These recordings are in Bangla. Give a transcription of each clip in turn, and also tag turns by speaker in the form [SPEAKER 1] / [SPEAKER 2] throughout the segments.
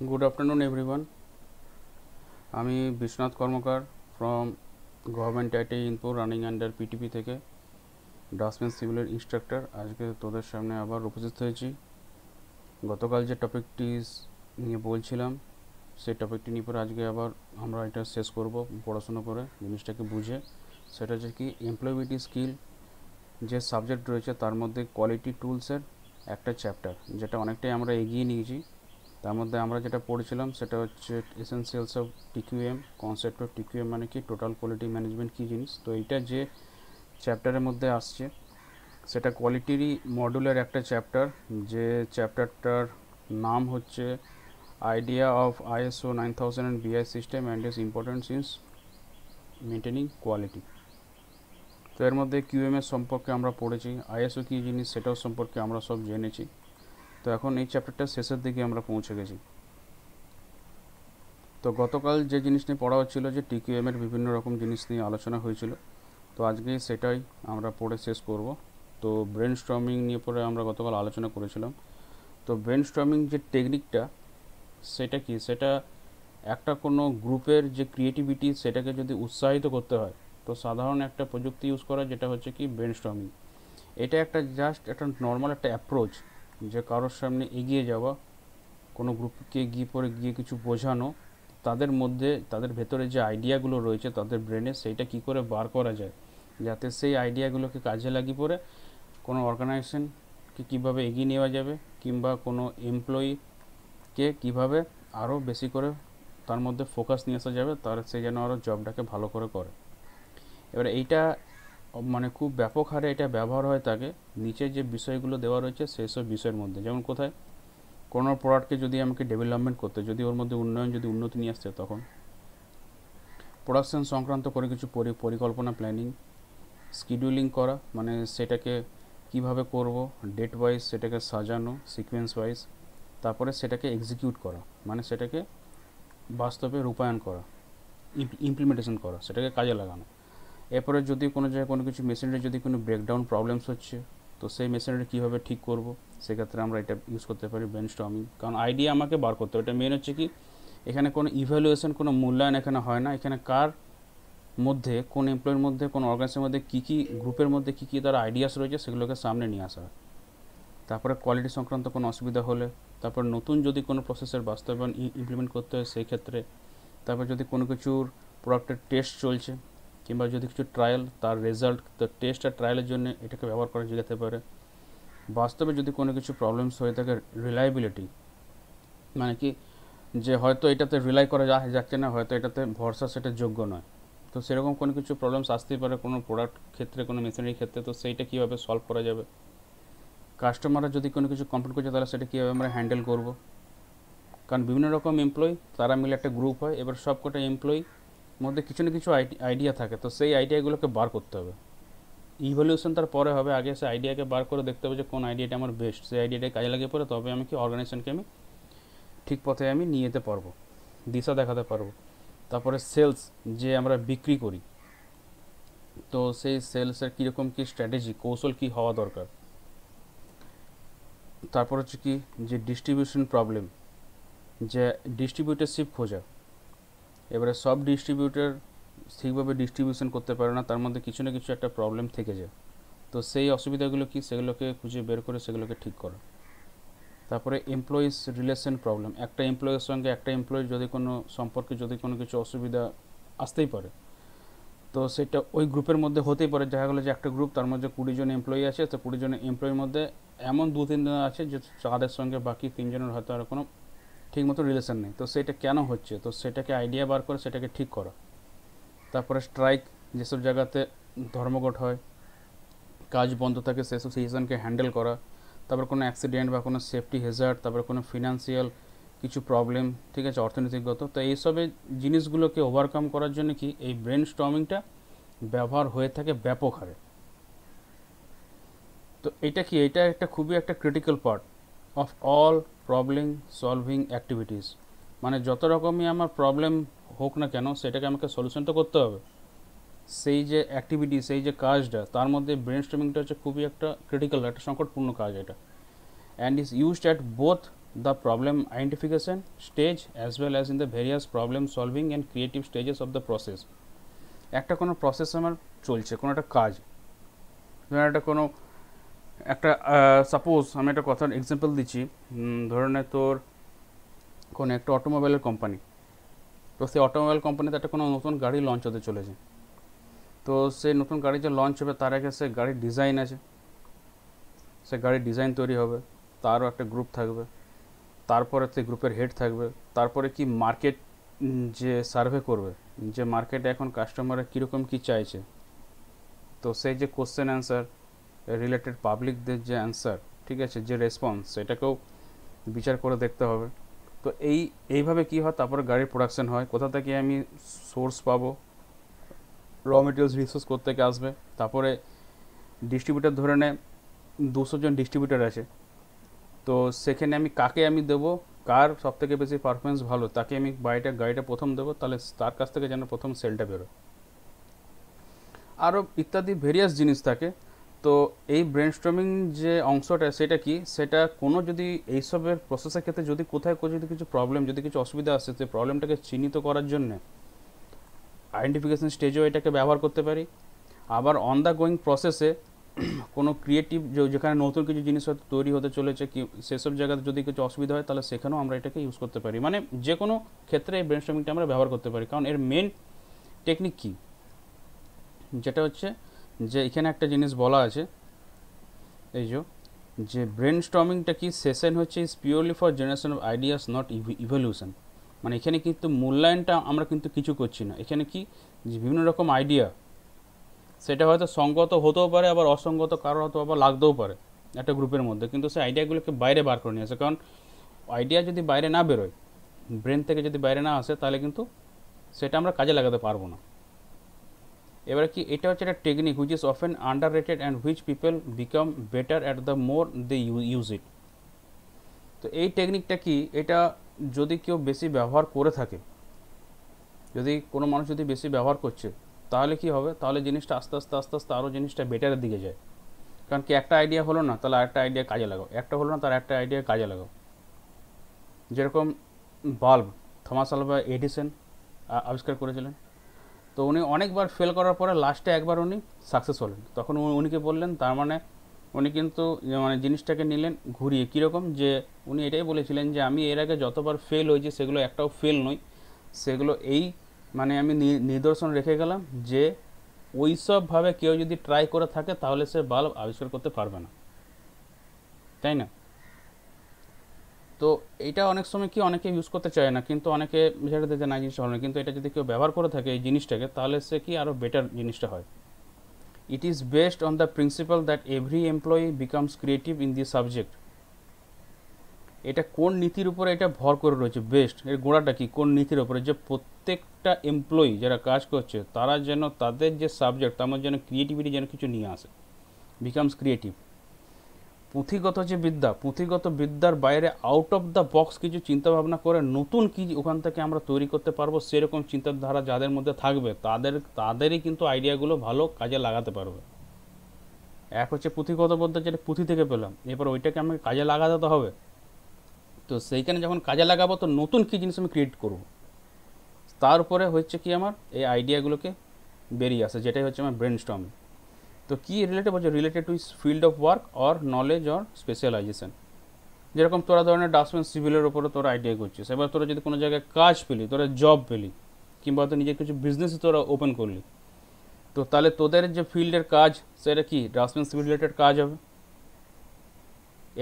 [SPEAKER 1] Good afternoon, everyone. আমি Biswanath Karmakar from government IT ইনপুট রানিং আন্ডার পিটিপি থেকে ড্রাফটসম্যান সিভিলের ইনস্ট্রাক্টর। আজকে তোদের সামনে আবার উপস্থিত হয়েছি। গতকাল যে টপিকটি নিয়ে বলছিলাম সেই টপিকটি নিয়ে পরে আজকে আবার আমরা এটা শেষ করব পড়াশোনা করে জিনিসটাকে বুঝে। সেটা হচ্ছে কি এমপ্লয়াবিলিটি স্কিল যে সাবজেক্ট রয়েছে তার মধ্যে কোয়ালিটি টুলসের একটা চ্যাপ্টার, যেটা অনেকটাই আমরা এগিয়ে নিয়েছি। তার মধ্যে আমরা যেটা পড়েছিলাম সেটা হচ্ছে essentials of TQM, concept of TQM মানে কি, টোটাল কোয়ালিটি ম্যানেজমেন্ট কী জিনিস। তো এইটা যে চ্যাপ্টারের মধ্যে আসছে সেটা কোয়ালিটিরই মডিউলের একটা চ্যাপ্টার, যে চ্যাপ্টারটার নাম হচ্ছে আইডিয়া অফ আইএসও 9000 অ্যান্ড বিআই system and its importance in maintaining quality. তো এর মধ্যে কিউএমএস সম্পর্কে আমরা পড়েছি, আইএসও কী জিনিস সেটাও সম্পর্কে আমরা সব জেনেছি। তো এখন এই চ্যাপ্টারটার শেষের দিকে আমরা পৌঁছে গেছি। তো গতকাল যে জিনিস নিয়ে পড়া হচ্ছিলো যে টিকিউএমের বিভিন্ন রকম জিনিস নিয়ে আলোচনা হয়েছিল, তো আজকে সেটাই আমরা পড়ে শেষ করব। তো ব্রেন স্টর্মিং নিয়ে পরে আমরা গতকাল আলোচনা করেছিলাম। তো ব্রেন স্টর্মিং যে টেকনিকটা সেটা কি, সেটা একটা কোনো গ্রুপের যে ক্রিয়েটিভিটি সেটাকে যদি উৎসাহিত করতে হয় তো সাধারণ একটা প্রযুক্তি ইউজ করা, যেটা হচ্ছে কি ব্রেন স্টর্মিং। এটা একটা জাস্ট একটা নর্মাল একটা অ্যাপ্রোচ, যে কারোর সামনে এগিয়ে যাওয়া, কোনো গ্রুপকে গিয়ে কিছু বোঝানো, তাদের মধ্যে তাদের ভেতরে যে আইডিয়াগুলো রয়েছে তাদের ব্রেনে সেইটা কি করে বার করা যায়, যাতে সেই আইডিয়াগুলোকে কাজে লাগিয়ে পড়ে কোনো অর্গানাইজেশনকে কীভাবে এগিয়ে নেওয়া যাবে, কিংবা কোনো এমপ্লয়িকে কীভাবে আরও বেশি করে তার মধ্যে ফোকাস নিয়ে আসা যাবে, তার সে যেন আরও জবটাকে ভালো করে করে। এবারে এইটা মানে খুব ব্যাপক হারে এটা ব্যবহার হয়ে থাকে নিচে যে বিষয়গুলো দেওয়া রয়েছে সেই সব বিষয়ের মধ্যে। যেমন কোথায় কোনো প্রোডাক্টকে যদি আমাকে ডেভেলপমেন্ট করতে, যদি ওর মধ্যে উন্নতি নিয়ে আসতে, তখন প্রোডাকশন সংক্রান্ত করে কিছু পরিকল্পনা, প্ল্যানিং, শিডিউলিং করা, মানে সেটাকে কিভাবে করব, ডেট ওয়াইজ সেটাকে সাজানো, সিকোয়েন্স ওয়াইজ, তারপরে সেটাকে এক্সিকিউট করা, মানে সেটাকে বাস্তবে রূপায়ণ করা, ইমপ্লিমেন্টেশন করা, সেটাকে কাজে লাগানো। এরপরে যদি কোনো জায়গায় কোনো কিছু মেশিনারি যদি কোনো ব্রেকডাউন প্রবলেমস হচ্ছে, তো সেই মেশিনারি কীভাবে ঠিক করব, সেক্ষেত্রে আমরা এটা ইউজ করতে পারি ব্রেন স্টর্মিং। কারণ আইডিয়া আমাকে বার করতে হবে। এটা মেন হচ্ছে কি, এখানে কোনো ইভ্যালুয়েশন, কোনো মূল্যায়ন এখানে হয় না। এখানে কার মধ্যে, কোন এমপ্লয়ের মধ্যে, কোন অর্গানাইজেশনের মধ্যে কী কী গ্রুপের মধ্যে কী কী তার আইডিয়াস রয়েছে সেগুলোকে সামনে নিয়ে আসা হয়। তারপরে কোয়ালিটি সংক্রান্ত কোনো অসুবিধা হলে, তারপর নতুন যদি কোনো প্রসেসের বাস্তবায়ন ইমপ্লিমেন্ট করতে হয় সেই ক্ষেত্রে, তারপর যদি কোনো কিছুর প্রোডাক্টের টেস্ট চলছে কিংবা যদি কিছু ট্রায়াল, তার রেজাল্ট, তো টেস্ট আর ট্রায়ালের জন্য এটাকে ব্যবহার করা যেতে পারে। বাস্তবে যদি কোনো কিছু প্রবলেমস হয়ে থাকে, রিলায়েবিলিটি মানে কি, যে হয়তো এটাতে রিলাই করা যাচ্ছে না, হয়তো এটাতে ভরসা সেটা যোগ্য নয়, তো সেরকম কোনো কিছু প্রবলেমস আসতেই পারে কোনো প্রোডাক্ট ক্ষেত্রে, কোনো মেশিনারির ক্ষেত্রে, তো সেইটা কীভাবে সলভ করা যাবে। কাস্টমাররা যদি কোনো কিছু কমপ্লেন করছে তাহলে সেটা কীভাবে আমরা হ্যান্ডেল করব। কারণ বিভিন্ন রকম এমপ্লয়ি, তারা মিলে একটা গ্রুপ হয়, এবার সব কটা এমপ্লয়ি মধ্যে কিছু না কিছু আইডিয়া থাকে, তো সেই আইডিয়াগুলোকে বার করতে হবে। ইভলিউশন তার পরে হবে, আগে সে আইডিয়াকে বার করে দেখতে হবে যে কোন আইডিয়াটা আমার বেস্ট, সেই আইডিয়াটাকে কাজে লাগিয়ে পড়ে তবে আমি কি অর্গানাইজেশনকে আমি ঠিক পথে আমি নিয়ে যেতে পারবো, দিশা দেখাতে পারবো। তারপরে সেলস, যে আমরা বিক্রি করি, তো সেই সেলসের কীরকম কী স্ট্র্যাটেজি, কৌশল কী হওয়া দরকার। তারপর হচ্ছে কি, যে ডিস্ট্রিবিউশন প্রবলেম, যে ডিস্ট্রিবিউটারশিপ খোঁজা। এবারে সব ডিস্ট্রিবিউটার ঠিকভাবে ডিস্ট্রিবিউশন করতে পারে না, তার মধ্যে কিছু না কিছু একটা প্রবলেম থেকে যায়, তো সেই অসুবিধাগুলো কি সেগুলোকে খুঁজে বের করে সেগুলোকে ঠিক করা। তারপরে এমপ্লয়িজ রিলেশন প্রবলেম, একটা এমপ্লয়ের সঙ্গে একটা এমপ্লয়ির যদি কোনো সম্পর্কে যদি কোনো কিছু অসুবিধা আসতেই পারে, তো সেটা ওই গ্রুপের মধ্যে হতেই পারে। দেখা গেলো যে একটা গ্রুপ, তার মধ্যে 20 জন এমপ্লয়ি আছে, তো 20 জন এমপ্লয়ির মধ্যে এমন 2-3 জন আছে যে তাদের সঙ্গে বাকি 3 জনের হয়তো আর কোনো ঠিকমতো রিলেশন নেই, তো সেটা কেন হচ্ছে, তো সেটাকে আইডিয়া বার করে সেটাকে ঠিক করা। তারপরে স্ট্রাইক, যেসব জায়গাতে ধর্মঘট হয়, কাজ বন্ধ থাকে, সেসব সিচুয়েশনকে হ্যান্ডেল করা। তারপর কোনো অ্যাক্সিডেন্ট বা কোনো সেফটি হ্যাজার্ড, তারপরে কোনো ফিনান্সিয়াল কিছু প্রবলেম, ঠিক আছে, অর্থনৈতিকগত, তো এইসবের জিনিসগুলোকে ওভারকাম করার জন্য কি এই ব্রেন স্টর্মিংটা ব্যবহার হয়ে থাকে ব্যাপক হারে। তো এটা কি, এটা একটা খুবই একটা critical part of all problem solving activities. মানে যত রকমই আমার প্রবলেম হোক না কেন, সেটাকে আমাকে সলিউশন তো করতে হবে। সেই যে অ্যাক্টিভিটি, সেই যে কাজটা, তার মধ্যে ব্রেন স্টর্মিংটা হচ্ছে খুবই একটা ক্রিটিক্যাল, একটা সংকটপূর্ণ কাজ এটা। And is used at both the problem identification stage as well as in the various problem solving and creative stages of the process. একটা কোনো প্রসেস আমার চলছে, কোনো একটা কাজ, ধরুন একটা কোনো একটা সাপোজ আমি একটা কথার এক্সাম্পল দিচ্ছি, ধরে নে তোর কোনো একটা অটোমোবাইলের কোম্পানি, তো সেই অটোমোবাইল কোম্পানিতে একটা কোনো নতুন গাড়ি লঞ্চ হতে চলেছে। তো সেই নতুন গাড়ি যে লঞ্চ হবে তার আগে সে গাড়ির ডিজাইন আছে, সে গাড়ির ডিজাইন তৈরি হবে, তারও একটা গ্রুপ থাকবে, তারপরে সেই গ্রুপের হেড থাকবে, তারপরে কি মার্কেট যে সার্ভে করবে যে মার্কেটে এখন কাস্টমাররা কীরকম কী চাইছে, তো সেই যে কোশ্চেন অ্যান্সার রিলেটেড পাবলিকদের যে অ্যান্সার, ঠিক আছে, যে রেসপন্স, সেটাকেও বিচার করে দেখতে হবে। তো এইভাবে কি হয়, তারপরে গাড়ির প্রোডাকশন হয়, কোথা থেকে আমি সোর্স পাবো, র মেটেরিয়ালস রিসোর্স কোত্থেকে আসবে, তারপরে ডিস্ট্রিবিউটার ধরে নে 200 জন ডিস্ট্রিবিউটার আছে, তো সেখানে আমি কাকে আমি দেবো, কার সব থেকে বেশি পারফরমেন্স ভালো তাকে আমি গাড়িটা প্রথম দেবো, তাহলে তার কাছ থেকে যেন প্রথম সেলটা বেরোয়। আরও ইত্যাদি ভেরিয়াস জিনিস থাকে। তো এই ব্রেনস্টর্মিং যে অংশটা সেটা কি, সেটা কোনো যদি এইসবের প্রসেসের ক্ষেত্রে যদি কোথায় যদি কিছু প্রবলেম, যদি কিছু অসুবিধা আসে, সেই প্রবলেমটাকে চিহ্নিত করার জন্যে আইডেন্টিফিকেশন স্টেজেও এটাকে ব্যবহার করতে পারি। আবার অন দ্য গোয়িং প্রসেসে কোনো ক্রিয়েটিভ যেখানে নতুন কিছু জিনিস তৈরি হতে চলেছে কি সেসব জায়গাতে যদি কিছু অসুবিধা হয় তাহলে সেখানেও আমরা এটাকে ইউজ করতে পারি। মানে যে কোনো ক্ষেত্রে এই ব্রেনস্টর্মিংটা আমরা ব্যবহার করতে পারি। কারণ এর মেন টেকনিক কী, যেটা হচ্ছে যে এখানে একটা জিনিস বলা আছে, এই যে ব্রেনস্টর্মিংটা কি সেশন হচ্ছে is purely for generation of ideas not evolution. মানে এখানে কিন্তু মূল্যায়নটা আমরা কিন্তু কিছু করছি না, এখানে কি যে বিভিন্ন রকম আইডিয়া, সেটা হয়তো সঙ্গত হতেও পারে, আবার অসঙ্গত কারো হয়তো আবার লাগতেও পারে একটা গ্রুপের মধ্যে, কিন্তু সেই আইডিয়াগুলোকে বাইরে বার করে নিয়ে আসে। কারণ আইডিয়া যদি বাইরে না বেরোয়, ব্রেন থেকে যদি বাইরে না আসে, তাহলে কিন্তু সেটা আমরা কাজে লাগাতে পারবো না। এবারে কি, এটা হচ্ছে একটা technique which is often underrated and which people become better at the more they use it. তো এই টেকনিকটা কি, এটা যদি কেউ বেশি ব্যবহার করে থাকে, যদি কোনো মানুষ যদি বেশি ব্যবহার করছে, তাহলে কি হবে, তাহলে জিনিসটা আস্তে আস্তে আস্তে আস্তে আরও জিনিসটা বেটারের দিকে যায়। কারণ কি, একটা আইডিয়া হলো না, তাহলে আরেকটা আইডিয়া কাজে লাগাও, একটা হলো না তার একটা আইডিয়া কাজে লাগাও। যেরকম বাল্ব থমাস আলভা এডিসন আবিষ্কার করেছিলেন, তো উনি অনেকবার ফেল করার পরে লাস্টে একবার উনি সাকসেস হলেন, তখন উনিকে বললেন, তার মানে উনি কিন্তু মানে জিনিসটাকে নিলেন ঘুরিয়ে, কীরকম যে উনি এটাই বলেছিলেন যে আমি এর আগে যতবার ফেল হয়েছি সেগুলো একটাও ফেল নয়, সেগুলো এই মানে আমি নিদর্শন রেখে গেলাম যে ওইসবভাবে কেউ যদি ট্রাই করে থাকে তাহলে সে বাল্ব আবিষ্কার করতে পারবে না, তাই না? তো এটা অনেক সময় কি অনেকে ইউজ করতে চায় না, কিন্তু অনেকে ছেড়ে দিতে না, জিনিসটা ভালো না, কিন্তু এটা যদি কেউ ব্যবহার করে থাকে এই জিনিসটাকে, তাহলে সে কি আরও বেটার জিনিসটা হয়। It is based on the principal that every employee becomes creative in the subject. এটা কোন নীতির উপরে এটা ভর করে রয়েছে, বেস্ট এর গোড়াটা কি, কোন নীতির উপরে, যে প্রত্যেকটা এমপ্লয়ি যারা কাজ করছে তারা যেন তাদের যে সাবজেক্ট তার মধ্যে যেন ক্রিয়েটিভিটি যেন কিছু নিয়ে আসে, বিকামস ক্রিয়েটিভ। পুঁথিগত যে বিদ্যা, পুঁথিগত বিদ্যার বাইরে আউট অফ দ্য বক্স কিছু চিন্তাভাবনা করে নতুন কি ওখান থেকে আমরা তৈরি করতে পারবো, সেরকম চিন্তাধারা যাদের মধ্যে থাকবে তাদেরই কিন্তু আইডিয়াগুলো ভালো কাজে লাগাতে পারবে। এক হচ্ছে পুঁথিগত বিদ্যা, যেটা পুঁথি থেকে পেলাম, এরপর ওইটাকে আমাকে কাজে লাগাতে হবে। তো সেইখানে যখন কাজে লাগাবো তো নতুন কী জিনিস আমি ক্রিয়েট করব, তার উপরে হচ্ছে কি আমার এই আইডিয়াগুলোকে বেরিয়ে আসে, যেটাই হচ্ছে আমার ব্রেনস্টর্মিং। তো কী রিলেটেড বলছে, related to field of work or knowledge or specialization. যেরকম তোরা ধরনের ডাস্টবিন সিভিলের ওপরে তোরা আইডিয়া করছিস, এবার তোরা যদি কোনো জায়গায় কাজ পেলি, তোরা জব পেলি, কিংবা হয়তো নিজের কিছু বিজনেসই তোরা ওপেন করলি, তো তাহলে তোদের যে ফিল্ডের কাজ সেটা কি ডাস্টবিন সিভিল রিলেটেড কাজ হবে।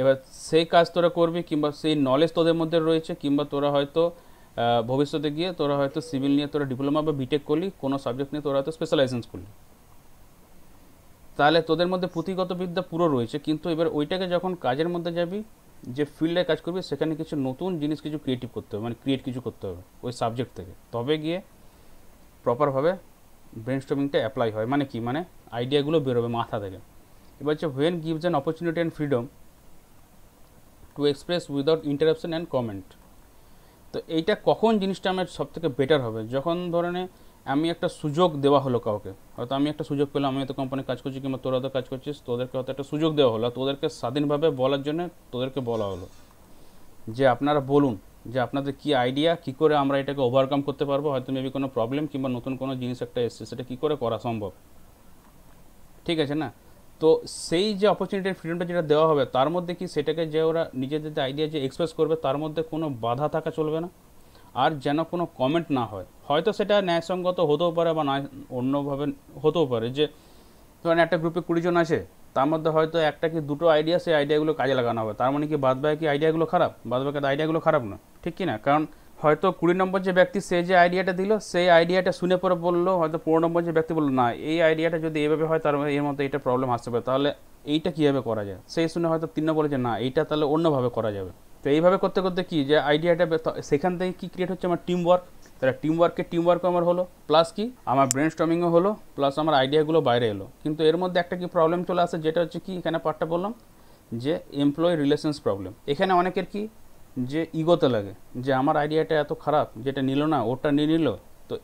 [SPEAKER 1] এবার সেই কাজ তোরা করবি, কিংবা সেই নলেজ তোদের মধ্যে রয়েছে, কিংবা তোরা হয়তো ভবিষ্যতে গিয়ে তোরা হয়তো সিভিল নিয়ে তোরা ডিপ্লোমা বা বিটেক করলি, কোনো সাবজেক্ট নিয়ে তোরা হয়তো স্পেশালাইজেশন করলি, তাহলে তোদের মধ্যে পুঁথিগত বিদ্যা পুরো রয়েছে, কিন্তু এবার ওইটাকে যখন কাজের মধ্যে যাবি, যে ফিল্ডে কাজ করবি, সেখানে কিছু নতুন জিনিস কিছু ক্রিয়েটিভ করতে হবে, মানে ক্রিয়েট কিছু করতে হবে ওই সাবজেক্ট থেকে, তবে গিয়ে প্রপারভাবে ব্রেনস্টর্মিংটা অ্যাপ্লাই হয়। মানে কি, মানে আইডিয়াগুলো বেরোবে মাথা থেকে। এবার হচ্ছে when gives an opportunity and freedom to express without interruption and comment. তো এইটা কখন জিনিসটা আমার সবথেকে বেটার হবে, যখন ধরনের আমি একটা সুযোগ দেওয়া হলো কাউকে, হয়তো আমি একটা সুযোগ পেলাম, আমি হয়তো কোম্পানি কাজ করছি, কিংবা তোরা তো কাজ করছিস, তোদেরকে হয়তো একটা সুযোগ দেওয়া হলো, তোদেরকে স্বাধীনভাবে বলার জন্য তোদেরকে বলা হলো, যে আপনারা বলুন যে আপনাদের কি আইডিয়া, কী করে আমরা এটাকে ওভারকাম করতে পারবো, হয়তো মেবি কোনো প্রবলেম কিংবা নতুন কোনো জিনিস একটা এসছে, সেটা কী করে করা সম্ভব, ঠিক আছে না? তো সেই যে অপরচুনিটির ফ্রিডমটা যেটা দেওয়া হবে, তার মধ্যে কি সেটাকে যে ওরা নিজেদের যে আইডিয়া যে এক্সপ্রেস করবে, তার মধ্যে কোনো বাধা থাকা চলবে না, আর যেন কোনো কমেন্ট না হয়। হয়তো সেটা ন্যায়সঙ্গত হতেও পারে বা অন্যভাবে হতেও পারে, যে ধরেন একটা গ্রুপে 20 জন আছে, তার মধ্যে হয়তো একটা কি দুটো আইডিয়া, সেই আইডিয়াগুলো কাজে লাগানো হবে, তার মানে কি বাদবাকি আইডিয়াগুলো খারাপ? বাদবাকি আইডিয়াগুলো খারাপ না, ঠিক কি না? কারণ হয়তো 20 নম্বর যে ব্যক্তি সে যে আইডিয়াটা দিল, সেই আইডিয়াটা শুনে পরে বললো, হয়তো 15 নম্বর যে ব্যক্তি বললো না এই আইডিয়াটা যদি এইভাবে হয়, তার এর মধ্যে এটা প্রবলেম আসতে পারে, তাহলে এইটা কীভাবে করা যায়, সেই শুনে হয়তো 3 নম্বর বলে যে না এইটা তাহলে অন্যভাবে করা যাবে। তো এইভাবে করতে করতে কি যে আইডিয়াটা, সেখান থেকে কি ক্রিয়েট হচ্ছে আমার টিম ওয়ার্ক। তাহলে টিম ওয়ার্ক আমার হলো, প্লাস কি আমার ব্রেন স্টর্মিংও হলো, প্লাস আমার আইডিয়াগুলো বাইরে এলো। কিন্তু এর মধ্যে একটা কি প্রবলেম চলে আসে, যেটা হচ্ছে কি এখানে পার্টটা বললাম যে এমপ্লয়ি রিলেশনস প্রবলেম। এখানে অনেকের কি যে ইগোতে লাগে, যে আমার আইডিয়াটা এত খারাপ, যেটা নিল না ওটা নিয়ে নিল। তো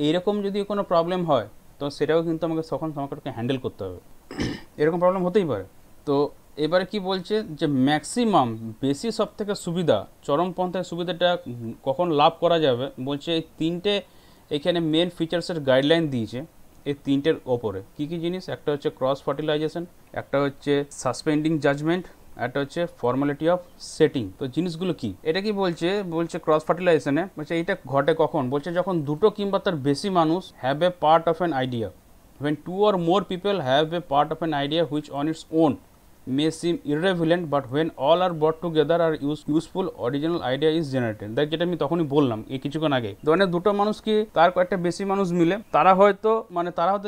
[SPEAKER 1] এইরকম যদি কোনো প্রবলেম হয়, তো সেটাও কিন্তু আমাকে তখন আমাকে হ্যান্ডেল করতে হবে। এরকম প্রবলেম হতেই পারে। তো এবারে কি বলছে যে ম্যাক্সিমাম বেশি সব থেকে সুবিধা, চরমপন্থায় সুবিধাটা কখন লাভ করা যাবে, বলছে এই 3টে এখানে মেন ফিচার্সের গাইডলাইন দিয়েছে। এই 3টের ওপরে কী কী জিনিস, একটা হচ্ছে ক্রস ফার্টিলাইজেশন, একটা হচ্ছে সাসপেন্ডিং জাজমেন্ট, একটা হচ্ছে ফর্মালিটি অফ সেটিং। তো জিনিসগুলো কি, এটা কি বলছে ক্রস ফার্টিলাইজেশনে বলছে এইটা ঘটে কখন, বলছে যখন দুটো কিংবা তার বেশি মানুষ have a part of an idea, when 2 or more people have a part of an idea which on its own may seem irrelevant, but when all are brought together আর useful original idea is generated। দেখ যেটা আমি তখনই বললাম এই কিছুক্ষণ আগে, মানে দুটো মানুষ কি তার কয়েকটা বেশি মানুষ মিলে তারা হয়তো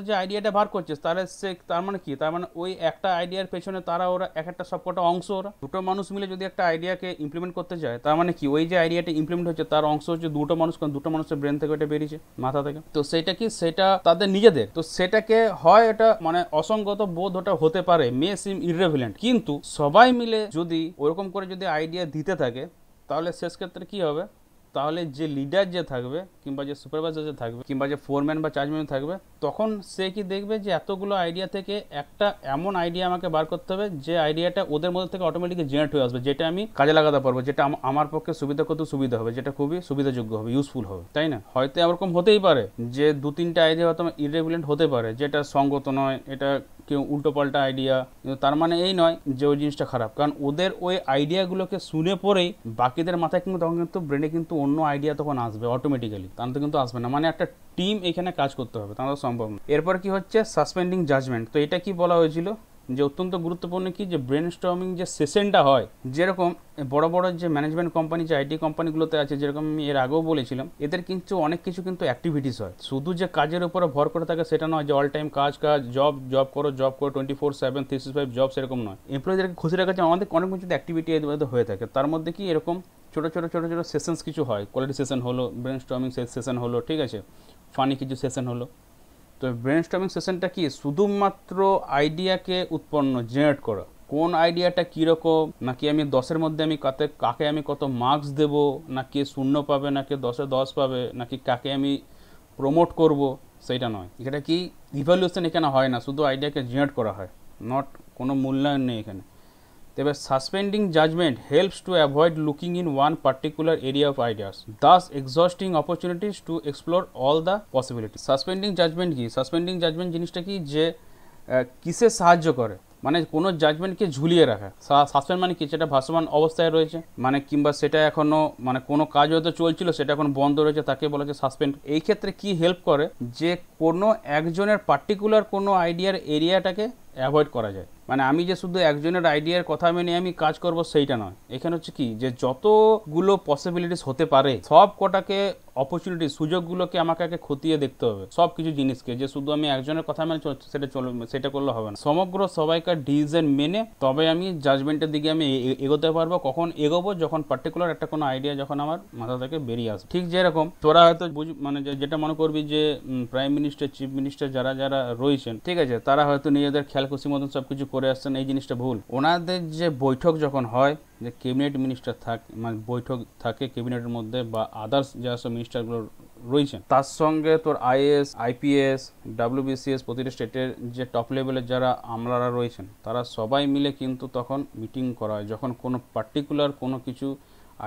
[SPEAKER 1] যে আইডিয়াটা বার করছে, তাহলে সে তার মানে কি, তার মানে ওই একটা আইডিয়ার পেছনে ওরা এক একটা সবকটা অংশ, ওরা দুটো মানুষ মিলে যদি একটা আইডিয়াকে ইমপ্লিমেন্ট করতে যায়, তার মানে কি ওই যে আইডিয়াটা ইমপ্লিমেন্ট হচ্ছে তার অংশ হচ্ছে দুটো মানুষ, কারণ দুটো মানুষের ব্রেন থেকে ওটা বেরিয়েছে, মাথা থেকে। তো সেটা কি সেটা তাদের নিজেদের, তো সেটাকে হয় এটা মানে অসঙ্গত বোধ ওটা হতে পারে, মে সিম ইররেভিলেন্ট, কিন্তু সবাই মিলে যদি ওরকম করে যদি আইডিয়া দিতে থাকে, তাহলে শেষ ক্ষেত্রে কি হবে, তাহলে যে লিডার যে থাকবে কিংবা যে সুপারভাইজার যে থাকবে কিংবা যে ফোরম্যান বা চার্জম্যান থাকবে, তখন সে কি দেখবে যে এতগুলো আইডিয়া থেকে একটা এমন আইডিয়া আমাকে বার করতে হবে যে আইডিয়াটা ওদের মধ্যে থেকে অটোমেটিকলি জেনারেট হয়ে আসবে, যেটা আমি কাজে লাগাতে পারবো, যেটা আমার পক্ষে সুবিধা করতে সুবিধা হবে, যেটা খুবই সুবিধাযোগ্য হবে, ইউজফুল হবে, তাই না? হয়তো এরকম হতেই পারে যে 2-3টা আইডিয়া হয়তো ইররেভিলেন্ট হতে পারে, যেটা সঙ্গত নয়, এটা কেউ উল্টো পাল্টা আইডিয়া, কিন্তু তার মানে এই নয় যে ওই জিনিসটা খারাপ, কারণ ওদের ওই আইডিয়াগুলোকে শুনে পরেই বাকিদের মাথায় কিন্তু তখন কিন্তু ব্রেনে কিন্তু অন্য আইডিয়া তখন আসবে অটোমেটিক্যালি, তার তো কিন্তু আসবে না, মানে একটা টিম এখানে কাজ করতে হবে, তাহলে সম্ভব না। এরপর কি হচ্ছে সাসপেন্ডিং জাজমেন্ট। তো এটা কি বলা হয়েছিল যে অত্যন্ত গুরুত্বপূর্ণ কি যে ব্রেন স্টর্মিং যে সেশনটা হয়, যেরকম বড় বড় যে ম্যানেজমেন্ট কোম্পানি যে আইটি কোম্পানিগুলোতে আছে, যেরকম আমি এর আগেও বলেছিলাম, এদের কিন্তু অনেক কিছু কিন্তু অ্যাক্টিভিটিস হয়, শুধু যে কাজের উপরে ভর করে থাকে সেটা নয়, যে অল টাইম কাজ জব করো 24/7 365 জব, সেরকম নয়। এমপ্লয়ীদেরকে খুশি রাখার জন্য আমাদের অনেক কিছু অ্যাক্টিভিটি হয়ে থাকে, তার মধ্যে কি এরকম ছোটো ছোটো সেশনস কিছু হয়, কোয়ালিটি সেশন হলো, ব্রেন স্টর্মিং সেশন হলো, ঠিক আছে, ফানি কিছু সেশন হলো। তো ব্রেন স্টর্মিং সেশনটা কি শুধুমাত্র আইডিয়াকে উৎপন্ন জেনারেট করা, কোন আইডিয়াটা কীরকম, নাকি আমি 10-এর মধ্যে আমি কাকে আমি কত মার্কস দেব, না কে 0 পাবে, না কে 10-এ 10 পাবে, নাকি কাকে আমি প্রমোট করব, সেইটা নয়। এটা কি ইভ্যালুয়েশন এখানে হয় না, শুধু আইডিয়াকে জেনারেট করা হয়, নট কোনো মূল্যায়ন নেই এখানে। তবে suspending judgment helps to avoid looking in one particular area of ideas, thus exhausting opportunities to explore all the possibility. Suspending judgment কি, সাসপেন্ডিং জাজমেন্ট জিনিসটা কি যে কিসে সাহায্য করে, মানে কোনো জাজমেন্টকে ঝুলিয়ে রাখা। সাসপেন্ড মানে কি, সেটা ভাসমান অবস্থায় রয়েছে, মানে কিংবা সেটা এখনও মানে কোনো কাজ হয়তো চলছিল সেটা এখন বন্ধ রয়েছে, তাকে বলা হচ্ছে সাসপেন্ড। এই ক্ষেত্রে কি হেল্প করে যে কোনো একজনের পার্টিকুলার কোনো আইডিয়ার এরিয়াটাকে অ্যাভয়েড করা যায়, মানে আমি যে শুধু একজনের আইডিয়ার কথা মেনে আমি কাজ করব সেইটা নয়। এখানে হচ্ছে কি যে যতগুলো পসিবিলিটিস হতে পারে সব কটাকে অপরচুনিটি সুযোগগুলোকে আমাকে আগে খতিয়ে দেখতে হবে, সব কিছু জিনিসকে, যে শুধু আমি একজনের কথা মেনে সেটা করলে হবে না, সমগ্র সবাইকার ডিসিশন মেনে তবে আমি জাজমেন্টের দিকে আমি এগোতে পারবো। কখন এগোবো, যখন পার্টিকুলার একটা কোনো আইডিয়া যখন আমার মাথা থেকে বেরিয়ে আসবে। ঠিক যেরকম তোরা হয়তো মানে যেটা মনে করবি যে প্রাইম মিনিস্টার চিফ মিনিস্টার যারা রয়েছেন, ঠিক আছে, তারা হয়তো নিজেদের খেয়াল খুশি মতন সব কিছু করে আসছেন, এই জিনিসটা ভুল। ওনাদের যে বৈঠক যখন হয়, যে ক্যাবিনেট মিনিস্টার মানে বৈঠক থাকে ক্যাবিনেটের মধ্যে, বা আদার্স যা সব মিনিস্টারগুলো রয়েছেন, তার সঙ্গে তোর আইএস আইপিএস ডাব্লিউবিসিএস প্রতিটা স্টেটের যে টপ লেভেলের যারা আমলারা রয়েছেন, তারা সবাই মিলে কিন্তু তখন মিটিং করা হয়, যখন কোনো পার্টিকুলার কোনো কিছু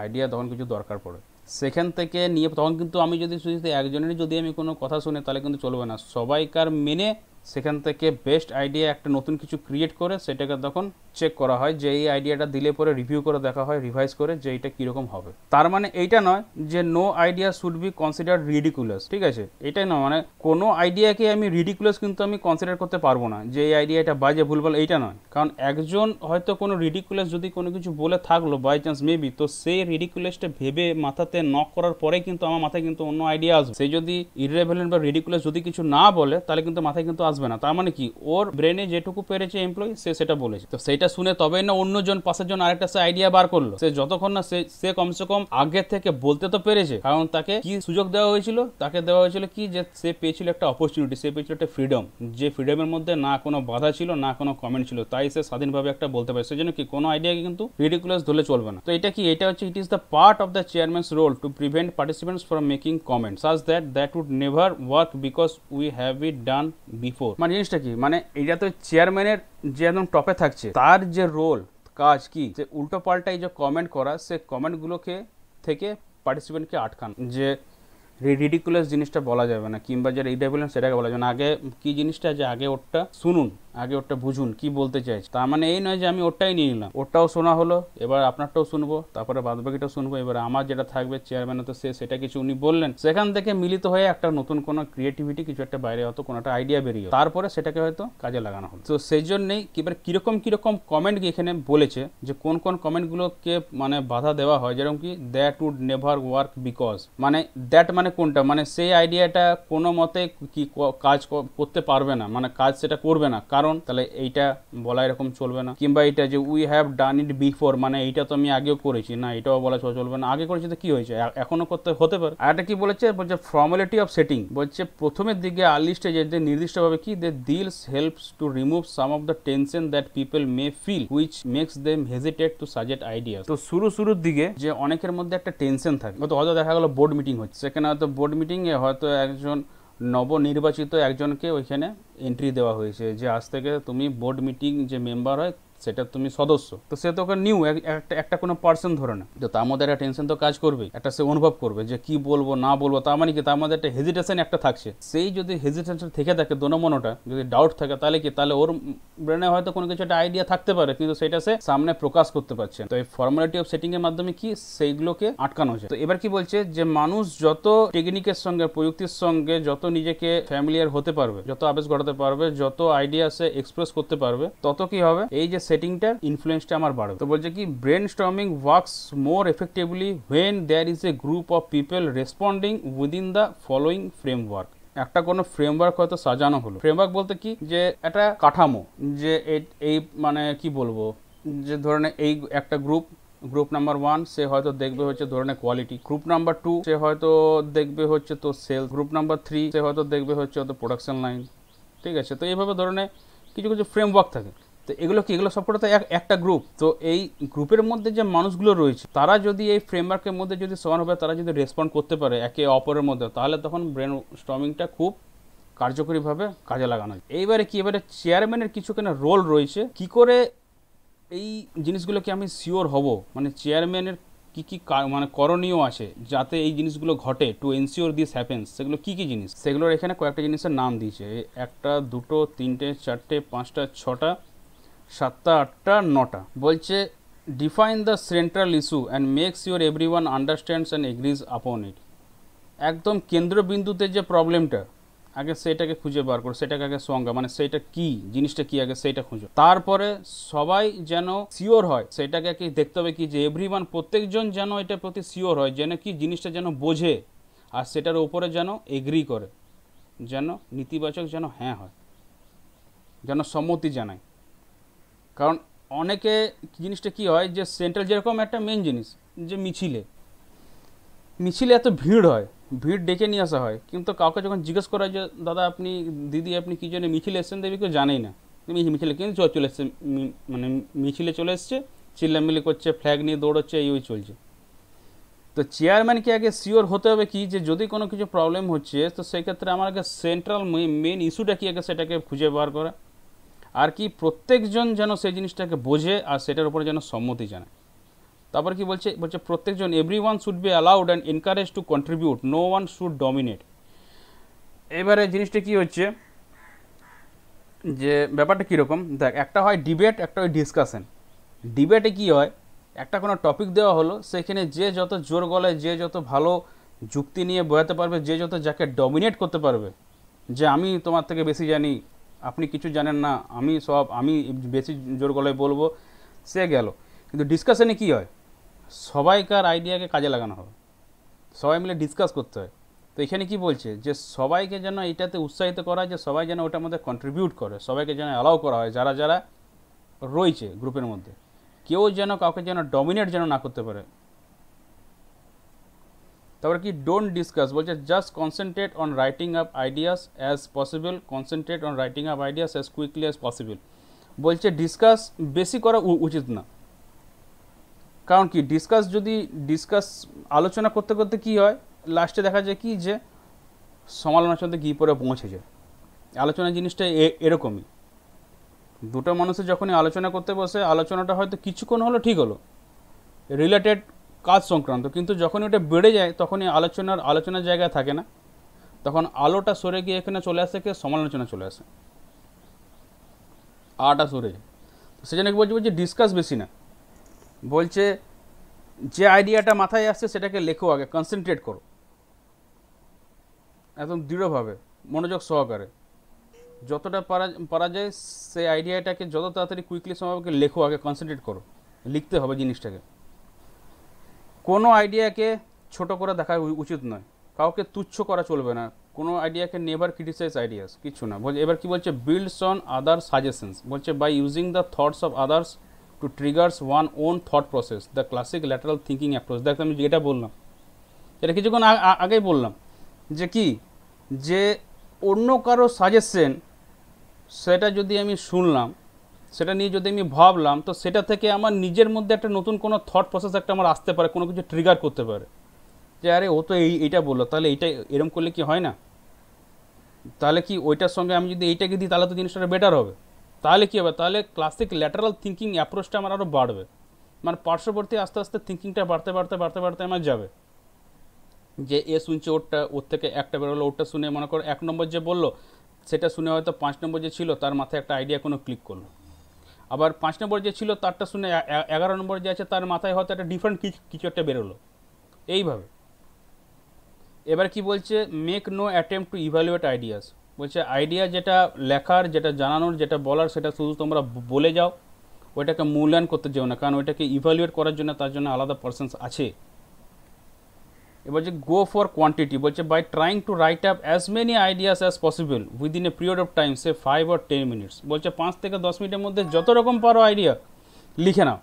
[SPEAKER 1] আইডিয়া তখন কিছু দরকার পড়ে, সেখান থেকে নিয়ে তখন কিন্তু আমি যদি শুধু একজনেরই যদি আমি কোনো কথা শুনে তাহলে কিন্তু চলবে না, সবাইকার মেনে সেখান থেকে বেস্ট আইডিয়া একটা নতুন কিছু ক্রিয়েট করে সেটাকে তখন চেক করা হয় যে এই আইডিয়াটা দিলে পরে রিভিউ করে দেখা হয়, রিভাইজ করে যে এটা কীরকম হবে। তার মানে এইটা নয় যে no idea should be consider ridiculous, ঠিক আছে, এটাই নয়, মানে কোনো আইডিয়াকে আমি রিডিকুলাস কিন্তু আমি কনসিডার করতে পারবো না যে এই আইডিয়াটা বাজে ভুলভাল, এইটা নয়। কারণ একজন হয়তো কোনো রিডিকুলাস যদি কোনো কিছু বলে থাকলো বাই চান্স মেবি, তো সেই রিডিকুলাসটা ভেবে মাথাতে নক করার পরে কিন্তু আমার মাথায় কিন্তু অন্য আইডিয়া আসবে। সে যদি ইররেভেলেন্ট বা রিডিকুলাস যদি কিছু না বলে তাহলে কিন্তু মাথায় কিন্তু আসবে না। তার মানে কি ওর ব্রেনে যেটুকু পেরেছে এমপ্লয়ি সে সেটা বলেছে, তো সেইটা শুনে তবেই না অন্যজন পাশের জন আরেকটা সে আইডিয়া বার করলো। সে যতক্ষণ না সে কমসে কম আগে থেকে বলতে তো পেরেছে, কারণ তাকে কি সুযোগ দেওয়া হয়েছিল, তাকে দেওয়া হয়েছিল কি যে সে পেয়েছিল একটা অপরচুনিটি, সে পেয়েছিল একটা ফ্রিডম, যে ফ্রিডমের মধ্যে না কোনো বাধা ছিল না কোনো কমেন্ট ছিল, তাই সে স্বাধীনভাবে একটা বলতে পারে। সেজন্য কি কোনো আইডিয়াকে কিন্তু রিডিকুলাস ধরলে চলবে না। তো এটা কি, এটা হচ্ছে it is the part of the chairman's role to prevent participants from making comments such that would never work because we have it done before. মানে জিনিসটা কি, মানে এটা তো চেয়ারম্যানের যে একদম টপে থাকছে তার যে রোল কাজ কি, যে উল্টো পাল্টাই যে কমেন্ট করা, সে কমেন্টগুলোকে থেকে পার্টিসিপেন্টকে আটকান, যে রিডিকুলাস জিনিসটা বলা যাবে না, কিংবা যে ইররেলেভেন্ট সেটাকে বলা যাবে না। আগে কি জিনিসটা, যে আগে ওরটা শুনুন, আগে ওরটা বুঝুন কি বলতে চাইছে। তার মানে এই নয় যে আমি ওরটাই নিয়ে নিলাম, ওরটাও শোনা হলো, এবার আপনারটাও শুনবো, তারপরে বাদবাকিটাও শুনবো, এবার আমার যেটা থাকবে চেয়ারম্যান তো সেটা কিছু উনি বললেন, সেখান থেকে মিলিত হয়ে একটা নতুন কোনো ক্রিয়েটিভিটি কিছু একটা বাইরে হয়তো কোনো একটা আইডিয়া বেরিয়ে, তারপরে সেটাকে হয়তো কাজে লাগানো হলো। তো সেই জন্যেই এবার কিরকম কমেন্ট এখানে বলেছে, যে কোন কোন কমেন্টগুলোকে মানে বাধা দেওয়া হয়, যেরকম কি that would never work because, মানে দ্যাট মানে কোনটা, মানে সেই আইডিয়াটা কোনো মতে কি কাজ করতে পারবে না, মানে কাজ সেটা করবে না, কারণ তাহলে এইটা বলা এরকম চলবে না। কিংবা এটা যে we have done it before, মানে এইটা তো আমি আগেও করেছি, না এটাও বলা চলবে না, আগে করেছি তো কি হয়েছে, এখনো করতে হতে পারে। আর একটা কি বলেছে, বলছে ফর্মালিটি অফ সেটিং, বলছে প্রথমের দিকে আর্লি স্টেজে যে নির্দিষ্টভাবে কি the deals helps to remove some of the tension that people may feel which makes them hesitate to suggest ideas. তো শুরুর দিকে যে অনেকের মধ্যে একটা টেনশন থাকে, হয়তো দেখা গেলো বোর্ড মিটিং হচ্ছে, সেখানে হয়তো বোর্ড মিটিংয়ে হয়তো একজন নবনির্বাচিত একজনকে ওইখানে এন্ট্রি দেওয়া হয়েছে, যে আজ থেকে তুমি বোর্ড মিটিং যে মেম্বার হয় সেটা তুমি সদস্য, তো সে তো নিউ একটা কোনো পার্সন ধরে না, তো তার মধ্যে একটা টেনশন তো কাজ করবে, একটা সে অনুভব করবে যে কি বলবো না বলবো, তার মানে কি তার মধ্যে একটা হেজিটেশন একটা থাকছে। সেই যদি হেজিটেশন থেকে থাকে দোনোমনোটা যদি ডাউট থাকে, তাহলে কি, তাহলে ওর ব্রেনে হয়তো কোনো কিছু একটা আইডিয়া থাকতে পারে, কিন্তু সেটা সে সামনে প্রকাশ করতে পারছে। তো এই ফর্মালিটি অফ সেটিং এর মাধ্যমে কি সেইগুলোকে আটকানো যায়। তো এবার কি বলছে, যে মানুষ যত টেকনিকের সঙ্গে প্রযুক্তির সঙ্গে যত নিজেকে ফ্যামিলিয়ার হতে পারবে, যত আবেশ ঘটাতে পারবে, যত আইডিয়া সে এক্সপ্রেস করতে পারবে, তত কি হবে, এই যে সেটিংটার ইনফ্লুয়েন্সটা আমার বাড়বে। তো বলছে কি brainstorming works more effectively when there is a group of people responding within the following framework. একটা কোনো ফ্রেমওয়ার্ক হয়তো সাজানো হলো, ফ্রেমওয়ার্ক বলতে কি, যে একটা কাঠামো, যে এই মানে কি বলবো, যে ধরনের এই একটা গ্রুপ নাম্বার 1 সে হয়তো দেখবে হচ্ছে ধরনের কোয়ালিটি, গ্রুপ নাম্বার 2 সে হয়তো দেখবে হচ্ছে তো সেলস, গ্রুপ নাম্বার 3 সে হয়তো দেখবে হচ্ছে হয়তো প্রোডাকশন লাইন, ঠিক আছে। তো এইভাবে ধরনের কিছু ফ্রেমওয়ার্ক থাকে। তো এগুলো সবকটা তো একটা গ্রুপ। তো এই গ্রুপের মধ্যে যে মানুষগুলো রয়েছে তারা যদি এই ফ্রেমওয়ার্কের মধ্যে যদি সমানভাবে তারা যদি রেসপন্ড করতে পারে একে অপরের মধ্যে, তাহলে তখন ব্রেন স্টর্মিংটা খুব কার্যকরীভাবে কাজে লাগানো যায়। এবারে চেয়ারম্যানের কিছুখানি রোল রয়েছে, কি করে এই জিনিসগুলোকে আমি শিওর হব, মানে চেয়ারম্যানের কি মানে করণীয় আছে যাতে এই জিনিসগুলো ঘটে, টু এনশিওর দিস হ্যাপেন্স, সেগুলো কি জিনিস, সেগুলোর এখানে কয়েকটা জিনিসের নাম দিয়েছে, 1 2 3 4 5 6 7 8 9টা। বলছে define the central issue and make sure everyone understands and agrees আপন ইট। একদম কেন্দ্রবিন্দুতে যে প্রবলেমটা আগে সেটাকে খুঁজে বার করো, সেটাকে আগে সংজ্ঞা, মানে সেইটা কি জিনিসটা কি আগে সেইটা খুঁজো, তারপরে সবাই যেন শিওর হয়, সেটাকে কি দেখতে হবে কি, যে এভরিওয়ান প্রত্যেকজন যেন এটার প্রতি শিওর হয়, যেন কি জিনিসটা যেন বোঝে, আর সেটার উপরে যেন এগ্রি করে, যেন নেতিবাচক যেন হ্যাঁ হয়, যেন সম্মতি জানায়। কারণ অনেকে জিনিসটা কি হয়, যে সেন্ট্রাল যেরকম একটা মেন জিনিস, যে মিছিলে এত ভিড় হয়, ভিড় ডেকে নিয়ে আসা হয়, কিন্তু কাউকে যখন জিজ্ঞেস করা যে দাদা আপনি দিদি আপনি কী জন্য মিছিলে এসছেন, দেবী কেউ জানেই না তুমি মিছিলে কিন্তু চলে এসছে, মানে মিছিলে চলে এসছে, চিল্লামিল্লি করছে, ফ্ল্যাগ নিয়ে দৌড়চ্ছে, এই চলছে। তো চেয়ারম্যানকে আগে শিওর হতে হবে কি, যে যদি কোনো কিছু প্রবলেম হচ্ছে তো সেই ক্ষেত্রে আমার আগে সেন্ট্রাল মেন ইস্যুটা কি আগে সেটাকে খুঁজে বার করা, আর কি প্রত্যেকজন যেন সেই জিনিসটাকে বোঝে আর সেটার উপরে যেন সম্মতি জানায়, তারপর কি বলছে, বলছে প্রত্যেকজন everyone should be allowed and encourage to contribute, no one should dominate. এবারে জিনিসটা কি হচ্ছে যে ব্যাপারটা কীরকম দেখ, একটা হয় ডিবেট, একটা হয় ডিসকাশন। ডিবেটে কি হয়, একটা কোনো টপিক দেওয়া হলো, সেখানে যে যত জোর গলায়, যে যত ভালো যুক্তি নিয়ে বোঝাতে পারবে, যে যত যাকে ডমিনেট করতে পারবে, যে আমি তোমার থেকে বেশি জানি, আপনি কিছু জানেন না, আমি বেশি জোর গলায় বলবো, সে গেল। কিন্তু ডিসকাশনে কি হয়, সবাইকার আইডিয়াকে কাজে লাগানো হবে, সবাই মিলে ডিসকাস করতে হয়। তো এখানে কি বলছে যে সবাইকে যেন এটাতে উৎসাহিত করা হয়, যে সবাই যেন ওটার মধ্যে কন্ট্রিবিউট করে, সবাইকে যেন অ্যালাউ করা হয়, যারা যারা রয়েছে গ্রুপের মধ্যে, কেউ যেন কাউকে যেন ডমিনেট যেন না করতে পারে। তারপরে কি ডোন্ট ডিসকাস, বলছে just concentrate on writing up ideas as possible, concentrate on writing up ideas as quickly as possible. বলছে ডিসকাস বেশি করা উচিত না, কারণ কি ডিসকাস আলোচনা করতে করতে কি হয়, লাস্টে দেখা যায় কি যে সমালোচনাতে গিয়ে পরে পৌঁছে যায়। আলোচনা জিনিসটা এরকমই, দুটো মানুষের যখনই আলোচনা করতে বসে, আলোচনাটা হয়তো কিছুক্ষণ হলো ঠিক হলো, রিলেটেড কাজ সংক্রান্ত, কিন্তু যখনই ওটা বেড়ে যায় তখনই আলোচনার জায়গায় থাকে না, তখন আলোটা সরে গিয়ে এখানে চলে আসে, কে সমালোচনা চলে আসে, আটা সরে যায়। সেজন্য কি বলছে ডিসকাস বেশি না, বলছে যে আইডিয়াটা মাথায় আসছে সেটাকে লেখো আগে, কনসেন্ট্রেট করো একদম দৃঢ়ভাবে, মনোযোগ সহকারে, যতটা পারা যায় সেই আইডিয়াটাকে যত তাড়াতাড়ি কুইকলি সম্ভবকে লেখো আগে, কনসেন্ট্রেট করো, লিখতে হবে জিনিসটাকে। কোনো আইডিয়াকে ছোট করে দেখা উচিত নয়, কাউকে তুচ্ছ করা চলবে না, কোনো আইডিয়াকে নেভার ক্রিটিসাইজ আইডিয়াস, কিছু না। এবার কি বলছে, বিল্ডস অন আদার সাজেশনস, বলছে by using the thoughts of others to triggers one own thought process, the classic lateral thinking approach. দেখ আমি যেটা বললাম, এটা কিছুক্ষণ আগেই বললাম, যে কি যে অন্য কারো সাজেশন, সেটা যদি আমি শুনলাম, সেটা নিয়ে যদি আমি ভাবলাম, তো সেটা থেকে আমার নিজের মধ্যে একটা নতুন কোনো থট প্রসেস একটা আমার আসতে পারে, কোনো কিছু ট্রিগার করতে পারে, যে আরে ও তো এইটা বললো, তাহলে এইটা এরম করলে কি হয় না, তাহলে কি ওইটার সঙ্গে আমি যদি এইটাকে দিই তাহলে তো জিনিসটা বেটার হবে, তাহলে কী হবে, তাহলে ক্লাসিক ল্যাটারাল থিঙ্কিং অ্যাপ্রোচটা আমার আরও বাড়বে, মানে পার্শ্ববর্তী আস্তে আস্তে থিঙ্কিংটা বাড়তে আমার যাবে, যে এ শুনছে ওর থেকে একটা বেরোলো, ওরটা শুনে মনে করো 1 নম্বর যে বললো সেটা শুনে হয়তো 5 নম্বর যে ছিল তার মাথায় একটা আইডিয়া কোনো ক্লিক করলো, আবার 5 নম্বর যে ছিল তারটা শুনে 11 নম্বর যে আছে তার মাথায় হয়তো একটা ডিফারেন্ট কিছু একটা বেরোলো, এইভাবে। এবার কি বলছে, make no attempt to evaluate ideas, বলছে আইডিয়া যেটা লেখার, যেটা জানানোর, যেটা বলার, সেটা শুধু তোমরা বলে যাও, ওইটাকে মূল্যায়ন করতে যাও না, কারণ ওইটাকে ইভ্যালুয়েট করার জন্য তার জন্য আলাদা পার্সনস আছে। এবার যে গো ফর কোয়ান্টিটি, বলছে by trying to write up as many ideas as possible within a period of time, say 5 or 10 minutes, বলছে 5 থেকে 10 মিনিটের মধ্যে যত রকম পারো আইডিয়া লিখে নাও,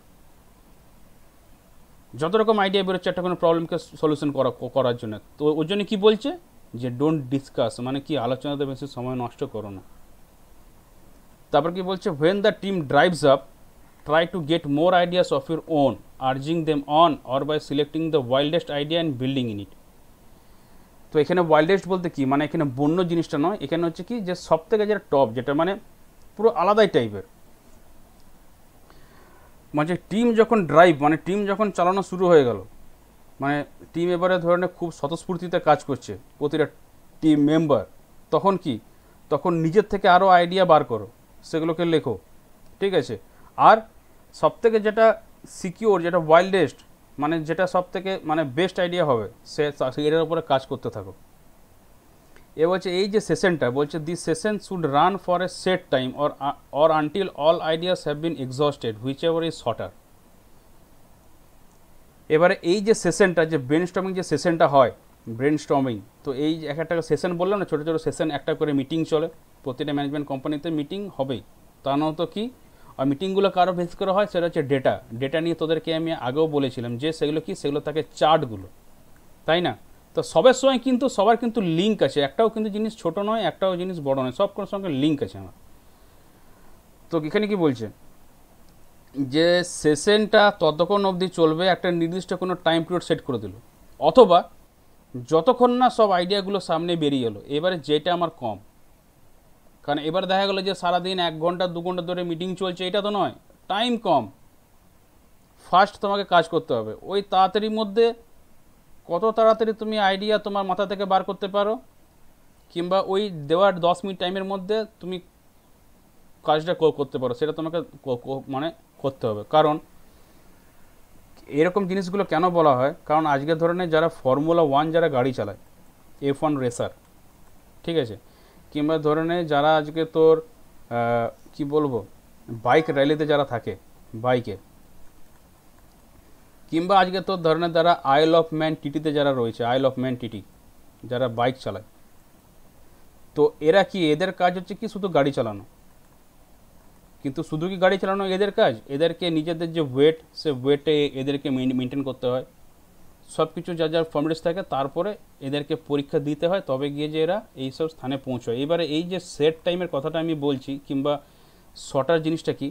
[SPEAKER 1] যত রকম আইডিয়া বেরোচ্ছে একটা কোনো প্রবলেমকে সলিউশন করার জন্য। তো ওর জন্য কী বলছে, যে ডোন্ট ডিসকাস, মানে কি আলোচনাতে বেশি সময় নষ্ট করো না। তারপর কি বলছে, when the team drives up try to get more ideas of your own, urging them on or by selecting the wildest idea and building in it. তো এখানে ওয়াইল্ডেস্ট বলতে কি, মানে এখানে বন্য জিনিসটা নয়, এখানে হচ্ছে কি যে সব থেকে যেটা টপ, যেটা মানে পুরো আলাদাই টাইপের, মানে টিম যখন ড্রাইভ, মানে টিম যখন চালানো শুরু হয়ে গেল, মানে টিম এবারে ধরনের খুব স্বতঃস্ফূর্তিতে কাজ করছে প্রতিটা টিম মেম্বার, তখন কি, তখন নিজের থেকে আরও আইডিয়া বার করো, সেগুলোকে লেখো, ঠিক আছে। আর সবথেকে যেটা সিকিওর, যেটা ওয়াইল্ডেস্ট, মানে যেটা সবথেকে মানে বেস্ট আইডিয়া হবে, এটার উপরে কাজ করতে থাকো। এ বলছে এই যে সেশনটা, বলছে this session should run for a set time or until all ideas have been exhausted whichever is shorter. এবারে এই যে সেশনটা, যে ব্রেন স্টর্মিং যে সেশনটা হয়, ব্রেন স্টর্মিং, তো এই একটা সেশন বললাম না, ছোটো ছোটো সেশন, একটা করে মিটিং চলে, প্রতিটা ম্যানেজমেন্ট কোম্পানিতে মিটিং হবেই, তা না তো কি, আর মিটিংগুলো কারো বেস করে হয়, সেটা হচ্ছে ডেটা নিয়ে তোদেরকে আমি আগেও বলেছিলাম, যে সেগুলো কি, সেগুলো থাকে চার্টগুলো, তাই না। তো সবের সময় কিন্তু সবার কিন্তু লিঙ্ক আছে, একটাও কিন্তু জিনিস ছোট নয়, একটাও জিনিস বড় নয়, সব কোনো সঙ্গে লিঙ্ক আছে আমার। তো এখানে কি বলছে, যে সেশনটা ততক্ষণ অবধি চলবে, একটা নির্দিষ্ট কোনো টাইম পিরিয়ড সেট করে দিল, অথবা যতক্ষণ না সব আইডিয়াগুলো সামনে বেরিয়ে এলো। এবারে যেটা আমার কম, কারণ এবার দেখা গেলো যে সারাদিন 1 ঘন্টা 2 ঘন্টা ধরে মিটিং চলছে, এটা তো নয়, টাইম কম, ফাস্ট তোমাকে কাজ করতে হবে। ওই তাড়াতাড়ির মধ্যে কত তাড়াতাড়ি তুমি আইডিয়া তোমার মাথা থেকে বার করতে পারো, কিংবা ওই দেওয়ার 10 মিনিট টাইমের মধ্যে তুমি কাজটা করতে পারো, সেটা তোমাকে মানে করতে হবে। কারণ এরকম জিনিসগুলো কেন বলা হয়, কারণ আজকের ধরনের যারা ফর্মুলা 1 যারা গাড়ি চালায়, F1 রেসার, ঠিক আছে, কিংবা ধরনের যারা আজকে তোর কি বলবো বাইক র্যালিতে যারা থাকে বাইকে, কিংবা আজকে তোর ধরনের যারা আইল অফ ম্যান টিটিতে যারা রয়েছে, আইল অফ ম্যান টিটি যারা বাইক চালায়, তো এরা কি, এদের কাজ হচ্ছে কি শুধু গাড়ি চালানো। কিন্তু শুধু কি গাড়ি চালানো এদের কাজ? এদেরকে নিজেদের যে ওয়েট, সে ওয়েটে এদেরকে মেনটেন করতে হয়, সব কিছু যা যা ফর্মালিটিস থাকে, তারপরে এদেরকে পরীক্ষা দিতে হয়, তবে গিয়ে যে এরা এইসব স্থানে পৌঁছয়। এবারে এই যে সেট টাইমের কথাটা আমি বলছি, কিংবা শর্টার জিনিসটা কি,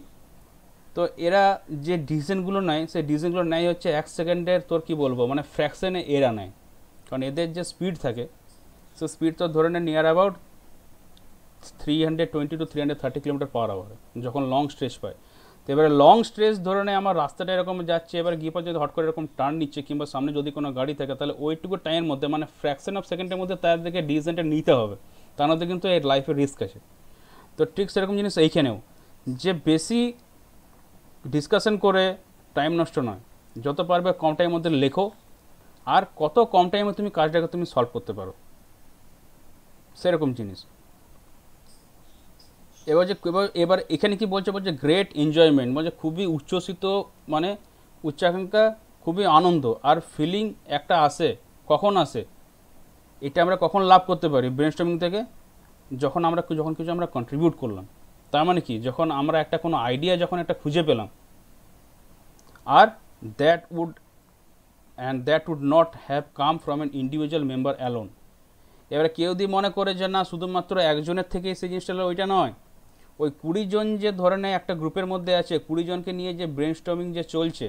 [SPEAKER 1] তো এরা যে ডিসিশনগুলো নেয়, সেই ডিসিশনগুলো নেয় হচ্ছে 1 সেকেন্ডের তোর কি বলবো মানে ফ্র্যাকশনে এরা নেয়। কারণ এদের যে স্পিড থাকে, সে স্পিড তো ধরে নেয় near about 320 to 330 kilometre per hour যখন লং স্ট্রেচ পায়। তো এবারে লং স্ট্রেচ ধরে নেয় আমার রাস্তাটা এরকম যাচ্ছে, এবার গিয়ে পর যদি হট করে এরকম টার্ন নিচ্ছে, কিংবা সামনে যদি কোনো গাড়ি থাকে, তাহলে ওইটুকু টাইমের মধ্যে মানে ফ্র্যাকশন অফ সেকেন্ডের মধ্যে তাদেরকে ডিসিশনটা নিতে হবে, তার মধ্যে কিন্তু এর লাইফের রিস্ক আছে। তো ঠিক সেরকম জিনিস এইখানেও, যে বেশি ডিসকাশন করে টাইম নষ্ট নয়, যত পারবে কম টাইমের মধ্যে লেখো, আর কত কম টাইমে তুমি কাজটাকে তুমি সলভ করতে পারো, সেরকম জিনিস। এবার এখানে কি বলছে গ্রেট এনজয়মেন্ট, বলছে খুবই উচ্ছ্বসিত, মানে উচ্চাকাঙ্ক্ষা, খুবই আনন্দ আর ফিলিং একটা আসে। কখন আসে এটা আমরা কখন লাভ করতে পারি? ব্রেনস্টর্মিং থেকে, যখন কিছু আমরা কন্ট্রিবিউট করলাম। তার মানে কি, যখন আমরা একটা কোনো আইডিয়া যখন একটা খুঁজে পেলাম, আর that would not have come from an individual member alone. এবারে কেউ যদি মনে করে যে না শুধুমাত্র একজনের থেকেই সেই জিনিসটা হলো, ওইটা নয়। ওই 20 জন যে ধরনের একটা গ্রুপের মধ্যে আছে, 20 জনকে নিয়ে যে ব্রেনস্টর্মিং যে চলছে,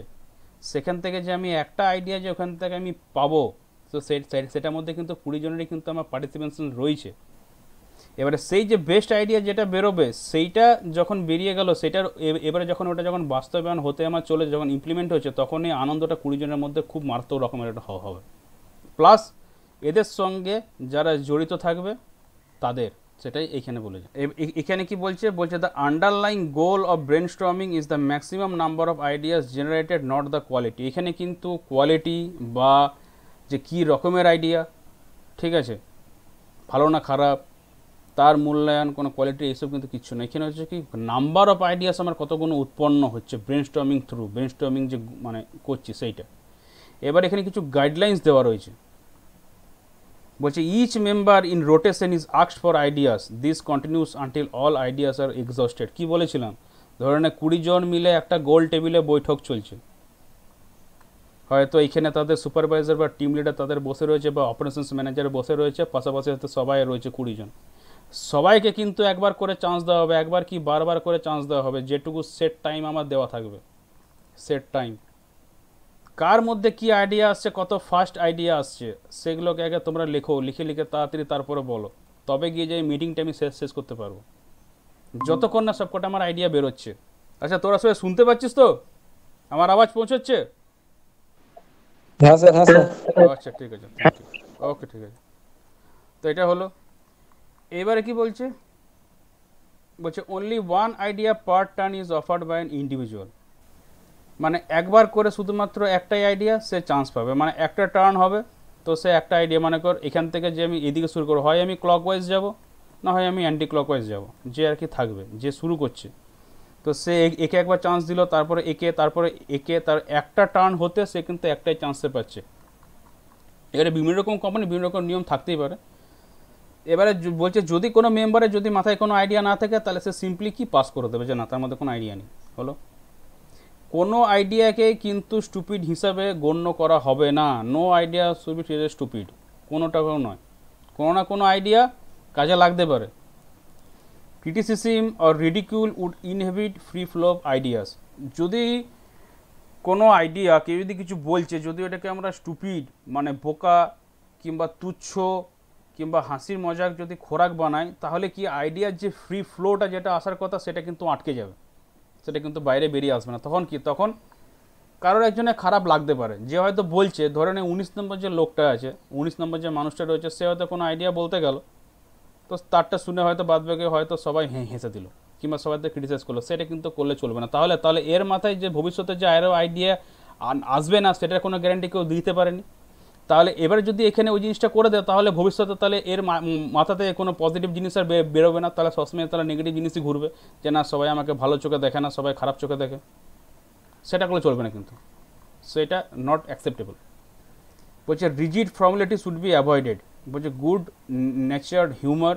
[SPEAKER 1] সেখান থেকে যে আমি একটা আইডিয়া যে ওখান থেকে আমি পাবো, তো সেটার মধ্যে কিন্তু 20 জনেরই কিন্তু আমার পার্টিসিপেশন রয়েছে। এবারে সেই যে বেস্ট আইডিয়া যেটা বেরোবে, সেইটা যখন বেরিয়ে গেল, সেটার এবারে যখন ওটা যখন বাস্তবায়ন হতে আমার চলে, যখন ইমপ্লিমেন্ট হচ্ছে, তখন এই আনন্দটা 20 জনের মধ্যে খুব মারাত্মক রকমের একটা হবে। প্লাস এদের সঙ্গে যারা জড়িত থাকবে তাদের, সেটাই এইখানে বলেছে। এখানে কি বলছে, the underlying goal of brainstorming is the maximum number of ideas generated, not the quality. এখানে কিন্তু কোয়ালিটি বা যে কী রকমের আইডিয়া, ঠিক আছে, ভালো না খারাপ, তার মূল্যায়ন, কোনো কোয়ালিটি, এইসব কিন্তু কিচ্ছু না। এখানে হচ্ছে কি নাম্বার অফ আইডিয়াস আমার কতগুলো উৎপন্ন হচ্ছে ব্রেনস্টর্মিং থ্রু, ব্রেনস্টর্মিং যে মানে করছি সেইটা। এবার এখানে কিছু গাইডলাইন্স দেওয়া রয়েছে, বলছে each member in rotation is asked for ideas, this continues until all ideas are exhausted. কী বলেছিলাম, ধরেন 20 জন মিলে একটা গোল টেবিলে বৈঠক চলছে, হয়তো এইখানে তাদের সুপারভাইজার বা টিম লিডার তাদের বসে রয়েছে, বা অপারেশনস ম্যানেজার বসে রয়েছে, পাশাপাশি হয়তো সবাই রয়েছে 20 জন। সবাইকে কিন্তু একবার করে চান্স দেওয়া হবে, একবার কি বারবার করে চান্স দেওয়া হবে, যেটুকু সেট টাইম আমার দেওয়া থাকবে, সেট টাইম। কার মধ্যে কি আইডিয়া আসছে, কত ফাস্ট আইডিয়া আসছে, সেগুলোকে আগে তোমরা লেখো, লিখে তাড়াতাড়ি তারপরে বলো, তবে গিয়ে যে মিটিংটা আমি শেষ করতে পারবো, যতক্ষণ না সবকটা আমার আইডিয়া বেরোচ্ছে। আচ্ছা, তোরা সবাই শুনতে পাচ্ছিস তো? আমার আওয়াজ পৌঁছচ্ছে?
[SPEAKER 2] হ্যাঁ স্যার, হ্যাঁ স্যার।
[SPEAKER 1] আচ্ছা ঠিক আছে, থ্যাংক ইউ। ওকে, ঠিক আছে। তো এটা হলো। এবারে কি বলছে, only one idea per turn is offered by an individual. মানে একবার করে শুধুমাত্র একটাই আইডিয়া সে চান্স পাবে, মানে একটা টার্ন হবে, তো সে একটা আইডিয়া, মনে কর এখান থেকে যে আমি এদিকে শুরু করবো, হয় আমি ক্লকওয়াইজ যাব, না হয় আমি অ্যান্টি ক্লকওয়াইজ যাব, যে আর কি থাকবে, যে শুরু করছে, তো সে একে একবার চান্স দিল, তারপরে একে, তার একটা টার্ন হতে সে কিন্তু একটাই চান্সে পাচ্ছে। এবারে বিভিন্ন রকম কোম্পানি বিভিন্ন রকম নিয়ম থাকতেই পারে। এবারে বলছে যদি কোনো মেম্বারের যদি মাথায় কোনো আইডিয়া না থাকে, তাহলে সে সিম্পলি কি পাস করে দেবে যে না, তার মধ্যে কোনো আইডিয়া নেই। হলো, কোনো আইডিয়াকে কিন্তু স্টুপিড হিসাবে গণ্য করা হবে না। No idea should be treated stupid, কোনোটাকেও নয়। কোনো না কোনো আইডিয়া কাজে লাগতে পারে। Criticism or ridicule would inhibit free flow of ideas. যদি কোনো আইডিয়া, কেউ যদি কিছু বলছে, যদি ওটাকে আমরা স্টুপিড মানে বোকা কিংবা তুচ্ছ কিংবা হাসির মজাক যদি খোরাক বানাই, তাহলে কি আইডিয়ার যে ফ্রি ফ্লোটা যেটা আসার কথা, সেটা কিন্তু আটকে যাবে, সেটা কিন্তু বাইরে বেরিয়ে আসবে না। তখন কি, তখন কারোর একজনের খারাপ লাগতে পারে, যে হয়তো বলছে, ধরে নে 19 নম্বর যে লোকটা আছে, 19 নম্বর যে মানুষটা রয়েছে, সে হয়তো কোনো আইডিয়া বলতে গেল, তো তারটা শুনে হয়তো বাদবাকি হয়তো সবাই হেসে দিল কিংবা সবাই ক্রিটিসাইজ করলো, সেটা কিন্তু করলে চলবে না। তাহলে তাহলে এর মাথায় যে ভবিষ্যতে যে আরও আইডিয়া আসবে না সেটার কোনো গ্যারান্টি কেউ দিতে পারেনি। তাহলে এবারে যদি এখানে ওই জিনিসটা করে দেয়, তাহলে ভবিষ্যতে তাহলে এর মাথাতে কোনো পজিটিভ জিনিস আর বেরোবে না, তাহলে সবসময় তাহলে নেগেটিভ জিনিসই ঘুরবে, যে না সবাই আমাকে ভালো চোখে দেখে না, সবাই খারাপ চোখে দেখে, সেটা করলে চলবে না কিন্তু, সেটা নট অ্যাকসেপ্টেবল। বলছে rigid formality should be avoided. বলছে good natured humour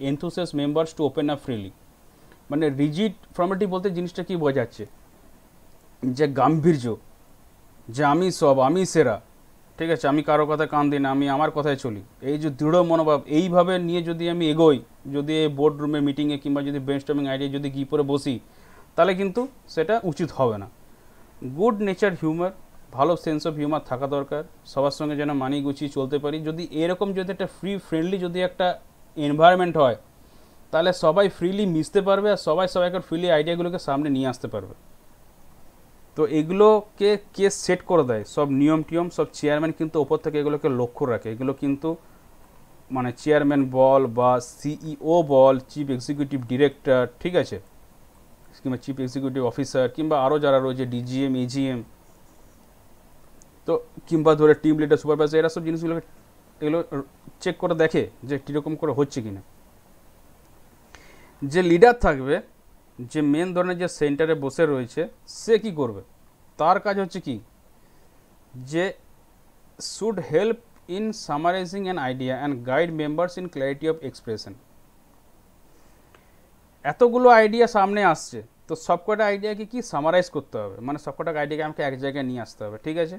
[SPEAKER 1] enthusiastic members to open up freely. মানে রিজিড ফর্মালিটি বলতে জিনিসটা কি বোঝাচ্ছে, যে গাম্ভীর্য, যে আমি সব, আমি সেরা, ঠিক আছে, আমি কারো কথায় কান দিই না, আমি আমার কথায় চলি, এই যে দৃঢ় মনোভাব, এইভাবে নিয়ে যদি আমি এগোই, যদি এই বোর্ড রুমে মিটিংয়ে কিংবা যদি ব্রেনস্টর্মিং আইডিয়া যদি গিয়ে পরে বসি, তাহলে কিন্তু সেটা উচিত হবে না। গুড নেচার হিউমার, ভালো সেন্স অফ হিউমার থাকা দরকার, সবার সঙ্গে যেন মানিয়ে গুছিয়ে চলতে পারি। যদি এরকম যদি একটা ফ্রেন্ডলি যদি একটা এনভায়রনমেন্ট হয়, তাহলে সবাই ফ্রিলি মিশতে পারবে আর সবাই সবাইকার ফ্রিলি আইডিয়াগুলোকে সামনে নিয়ে আসতে পারবে। তো এগুলোকে কে সেট করে দেয়, সব নিয়ম টিয়ম সব চেয়ারম্যান কিন্তু ওপর থেকে এগুলোকে লক্ষ্য রাখে। এগুলো কিন্তু মানে চেয়ারম্যান বল বা সিইও বল, চিফ এক্সিকিউটিভ ডিরেক্টর, ঠিক আছে, কিংবা চিফ এক্সিকিউটিভ অফিসার, কিংবা আরও যারা রয়েছে ডিজিএম, এজিএম, তো কিংবা ধরে টিম লিডার, সুপারভাইজার, এরা সব জিনিসগুলোকে এগুলো চেক করে দেখে যে কীরকম করে হচ্ছে কিনা। যে লিডার থাকবে, যে মেন ধরনের যে সেন্টারে বসে রয়েছে, সে কি করবে, তার কাজ হচ্ছে কি, যে should help in summarising an idea and guide members in clarity of expression. এতগুলো আইডিয়া সামনে আসছে, তো সবকটা আইডিয়াকে কি সামারাইজ করতে হবে, মানে সবকটা আইডিয়াকে আমাকে এক জায়গায় নিয়ে আসতে হবে, ঠিক আছে,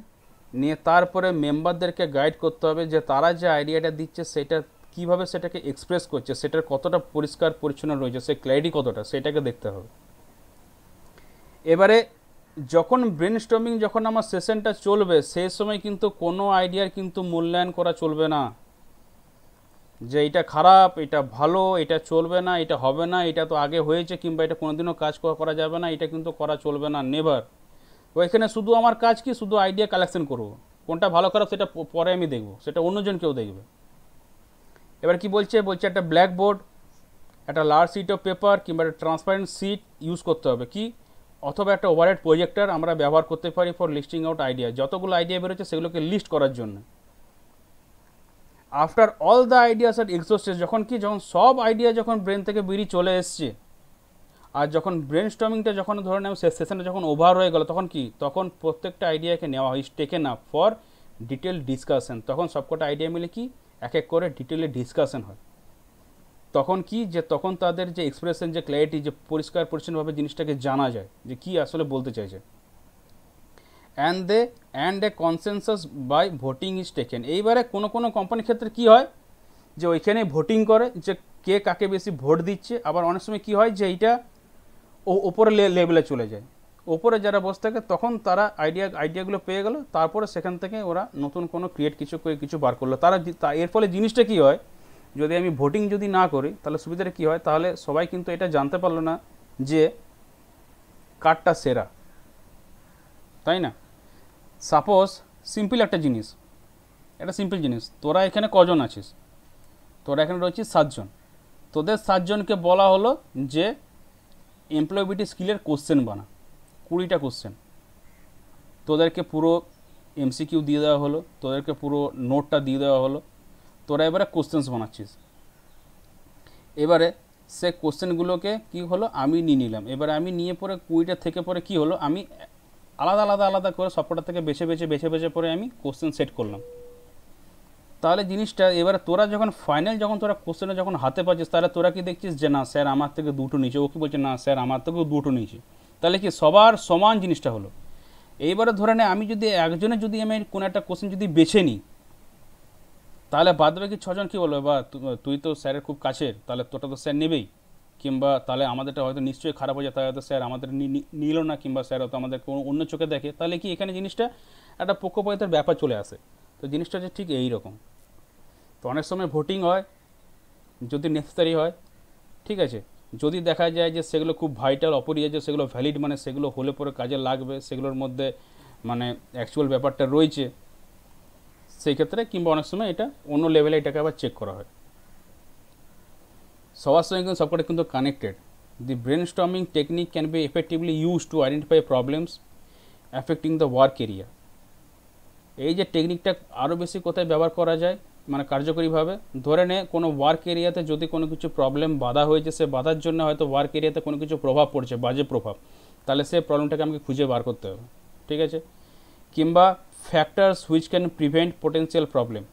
[SPEAKER 1] নিয়ে তারপরে মেম্বারদেরকে গাইড করতে হবে যে তারা যে আইডিয়াটা দিচ্ছে সেটা কীভাবে সেটাকে এক্সপ্রেস করছে, সেটার কতটা পরিষ্কার পরিচ্ছন্ন রয়েছে, সে ক্ল্যারিটি কতটা, সেটাকে দেখতে হবে। এবারে যখন ব্রেনস্টর্মিং, যখন আমার সেশনটা চলবে, সেই সময় কিন্তু কোনো আইডিয়ার কিন্তু মূল্যায়ন করা চলবে না, যে এটা খারাপ, এটা ভালো, এটা চলবে না, এটা হবে না, এটা তো আগে হয়েছে, কিংবা এটা কোনোদিনও কাজ করা যাবে না, এটা কিন্তু করা চলবে না, নেভার। ওইখানে শুধু আমার কাজ কি, শুধু আইডিয়া কালেকশন করবো, কোনটা ভালো খারাপ সেটা পরে আমি দেখবো, সেটা অন্যজন কেউ দেখবে। এবার কি বলছে, একটা ব্ল্যাক বোর্ড, একটা লার্জ শিট অফ পেপার কিংবা একটা ট্রান্সপারেন্ট শিট ইউজ করতে হবে, কি, অথবা একটা ওভারহেড প্রজেক্টর আমরা ব্যবহার করতে পারি ফর লিস্টিং আউট আইডিয়া, যতগুলো আইডিয়া বেরোচ্ছে সেগুলোকে লিস্ট করার জন্য। After all the ideas are exhausted, যখন সব আইডিয়া যখন ব্রেন থেকে বেরিয়ে চলে এসছে, আর যখন ব্রেন স্টর্মিংটা যখন ধরে নেব সেশনটা যখন ওভার হয়ে গেল, তখন কি, তখন প্রত্যেকটা আইডিয়াকে নেওয়া হয়, taken up for detail discussion. তখন সবকটা আইডিয়া মিলে কি এক এক করে ডিটেলে ডিসকাশন হয়। তখন কি, যে তখন তাদের যে এক্সপ্রেশন, যে ক্ল্যারিটি, যে পরিষ্কার পরিচ্ছন্নভাবে জিনিসটাকে জানা যায় যে কি আসলে বলতে চাইছে। And a consensus by voting is taken. এইবারে কোনো কোনো কোম্পানির ক্ষেত্রে কি হয়, যে ওইখানে ভোটিং করে যে কে কাকে বেশি ভোট দিচ্ছে। আবার অনেক সময় কি হয় যে এইটা ওপরে লেভেলে চলে যায়, ওপরে যারা বসে থাকে তখন তারা আইডিয়াগুলো পেয়ে গেল, তারপরে সেখান থেকে ওরা নতুন কোনো ক্রিয়েট কিছু বার করলো। এর ফলে জিনিসটা কি হয়, যদি আমি ভোটিং যদি না করি তাহলে সুবিধাটা কি হয়, তাহলে সবাই কিন্তু এটা জানতে পারলো না যে কারটা সেরা, তাই না। সাপোজ সিম্পল একটা জিনিস, তোরা এখানে কজন আছিস, তোরা এখানে রয়েছিস 7 জন, তোদের 7 জনকে বলা হলো যে এমপ্লয়াবিলিটি স্কিলের কোশ্চেন বানা, 20টা কোশ্চেন, তোদেরকে পুরো এমসিকিউ দিয়ে দেওয়া হলো, তোদেরকে পুরো নোটটা দিয়ে দেওয়া হলো, তোরা এবারে কোশ্চেন্স বানাচ্ছিস। এবারে সে কোশ্চেনগুলোকে কি হলো, আমি নিয়ে নিলাম। এবারে আমি নিয়ে পরে 20টা থেকে পরে কি হলো, আমি আলাদা করে সবকটা থেকে বেছে পরে আমি কোশ্চেন সেট করলাম। তাহলে জিনিসটা এবারে তোরা যখন ফাইনাল তোরা কোশ্চেনে যখন হাতে পাচ্ছিস, তাহলে তোরা কি দেখছিস যে না স্যার আমার থেকে 2টো নিচে, ও কি বলছে না স্যার আমার থেকেও 2টো নিচে, তাহলে কি সবার সমান জিনিসটা হলো। এইবারে ধরে নে আমি যদি একজনে যদি আমি কোনো একটা কোশ্চেন যদি বেছে নিই, তাহলে বাদ বাকি 6 জন কী বলবে, বা তুই তো স্যারের খুব কাছের, তাহলে তোটা তো স্যার নেবেই, কিংবা তাহলে আমাদেরটা হয়তো নিশ্চয়ই খারাপ হয়ে যায়, তাহলে হয়তো স্যার আমাদের নিল না, কিংবা স্যার হয়তো আমাদের কোনো অন্য চোখে দেখে। তাহলে কি এখানে জিনিসটা একটা পক্ষপাতিত্বের ব্যাপার চলে আসে। তো জিনিসটা হচ্ছে ঠিক এই রকম। তো অনেক সময় ভোটিং হয় যদি নেসেসারি হয়, ঠিক আছে, যদি দেখা যায় যে সেগুলো খুব ভাইটাল অপরিহার্য, সেগুলো ভ্যালিড, মানে সেগুলো হলে পরে কাজে লাগবে, সেগুলোর মধ্যে মানে অ্যাকচুয়াল ব্যাপারটা রয়েছে সেই ক্ষেত্রে, কিংবা অনেক সময় এটা অন্য লেভেলে এটাকে আবার চেক করা হয়। সবার সঙ্গে কিন্তু সবকটা কিন্তু connected. The brain storming technique can be effectively use to identify problems affecting the work area. এই যে টেকনিকটা আরও বেশি কোথায় ব্যবহার করা যায়, মানে কার্যকরীভাবে, ধরে নে কোনো ওয়ার্ক এরিয়াতে যদি কোনো কিছু প্রবলেম বাধা হয়েছে, সে বাধার জন্য হয়তো ওয়ার্ক এরিয়াতে কোনো কিছু প্রভাব পড়ছে, বাজে প্রভাব, তাহলে সে প্রবলেমটাকে আমাকে খুঁজে বার করতে হবে, ঠিক আছে। কিংবা factors which can prevent potential problem,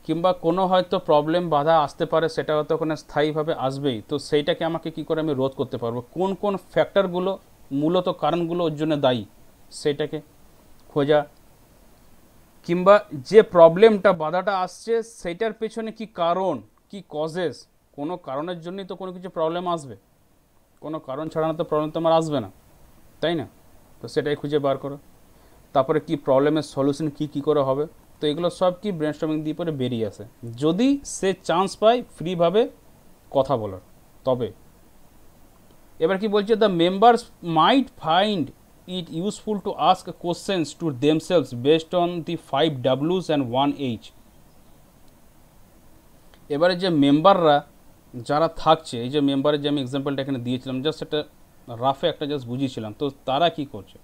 [SPEAKER 1] কিংবা কোনো হয়তো প্রবলেম বাধা আসতে পারে, সেটা হয়তো ওখানে স্থায়ীভাবে আসবেই, তো সেইটাকে আমাকে কী করে আমি রোধ করতে পারবো, কোন কোন ফ্যাক্টরগুলো মূলত কারণগুলো ওর জন্য দায়ী, সেটাকে খোঁজা। কিংবা যে প্রবলেমটা বাধাটা আসছে সেইটার পেছনে কি কারণ, কি কজেস, কোনো কারণের জন্যই তো কোনো কিছু প্রবলেম আসবে, কোনো কারণ ছাড়া তো প্রবলেম তো আমার আসবে না, তাই না? তো সেটাই খুঁজে বার করো। তারপরে কি প্রবলেমের সলিউশন কী করে হবে, তো এগুলো সব কি ব্রেনস্টর্মিং দিয়ে পরে বেরিয়ে আসে, যদি সে চান্স পায় ফ্রিভাবে কথা বলার। তবে এবার কি বলছে, the members might find it useful to ask questions to themselves based on the 5 W's and 1 H। এবারে যে মেম্বাররা যারা থাকছে, এই যে মেম্বারের যে আমি এক্সাম্পলটা এখানে দিয়েছিলাম, জাস্ট একটা রাফে একটা জাস্ট বুঝিয়েছিলাম, তো তারা কি করছে,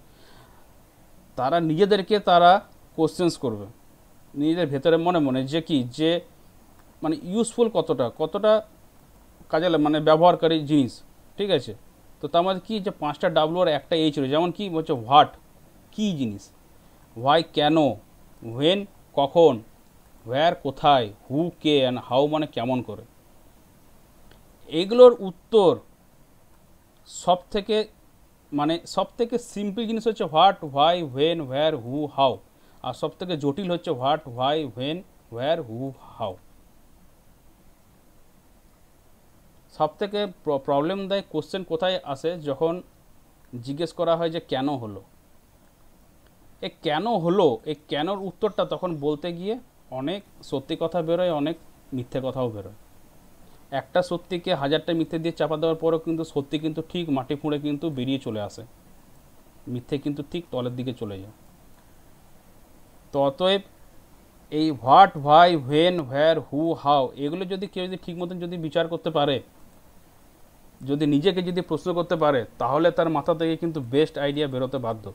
[SPEAKER 1] তারা নিজেদেরকে তারা কোশ্চেন্স করবে নিজেদের ভেতরে মনে মনে, যে কি যে মানে ইউজফুল কতটা কতটা কাজে মানে ব্যবহারকারী জিনিস, ঠিক আছে। তো তার মধ্যে কী, যে 5টা ডাব্লু আর একটা এইচ রয়েছে, যেমন কি বলছে হোয়াট কী জিনিস, হোয়াই কেন, হোয়েন কখন, হোয়ার কোথায়, হু কে, অ্যান্ড হাউ মানে কেমন করে। এগুলোর উত্তর সব থেকে সিম্পল জিনিস হচ্ছে what, why, when, where, who, how, আর সব থেকে জটিল হচ্ছে what, why, when, where, who, how. সব থেকে প্রবলেম দেয় কোশ্চেন কোথায় আসে, যখন জিজ্ঞেস করা হয় যে কেন হলো, এ কেন হলো, এই কেনর উত্তরটা তখন বলতে গিয়ে অনেক সত্যি কথা বেরোয়, অনেক মিথ্যে কথাও বেরোয়। একটা সত্যিকে হাজারটা মিথ্যে দিয়ে চাপা দেওয়ার পরেও কিন্তু সত্যি কিন্তু ঠিক মাটি ফুঁড়ে কিন্তু বেরিয়ে চলে আসে, মিথ্যে কিন্তু ঠিক তলের দিকে চলে যায়। তো অতএব এই what, why, when, where, who, how, এগুলো যদি কেউ যদি ঠিক মতন যদি বিচার করতে পারে, যদি নিজেকে যদি প্রশ্ন করতে পারে, তাহলে তার মাথা থেকে কিন্তু বেস্ট আইডিয়া বেরোতে বাধ্য।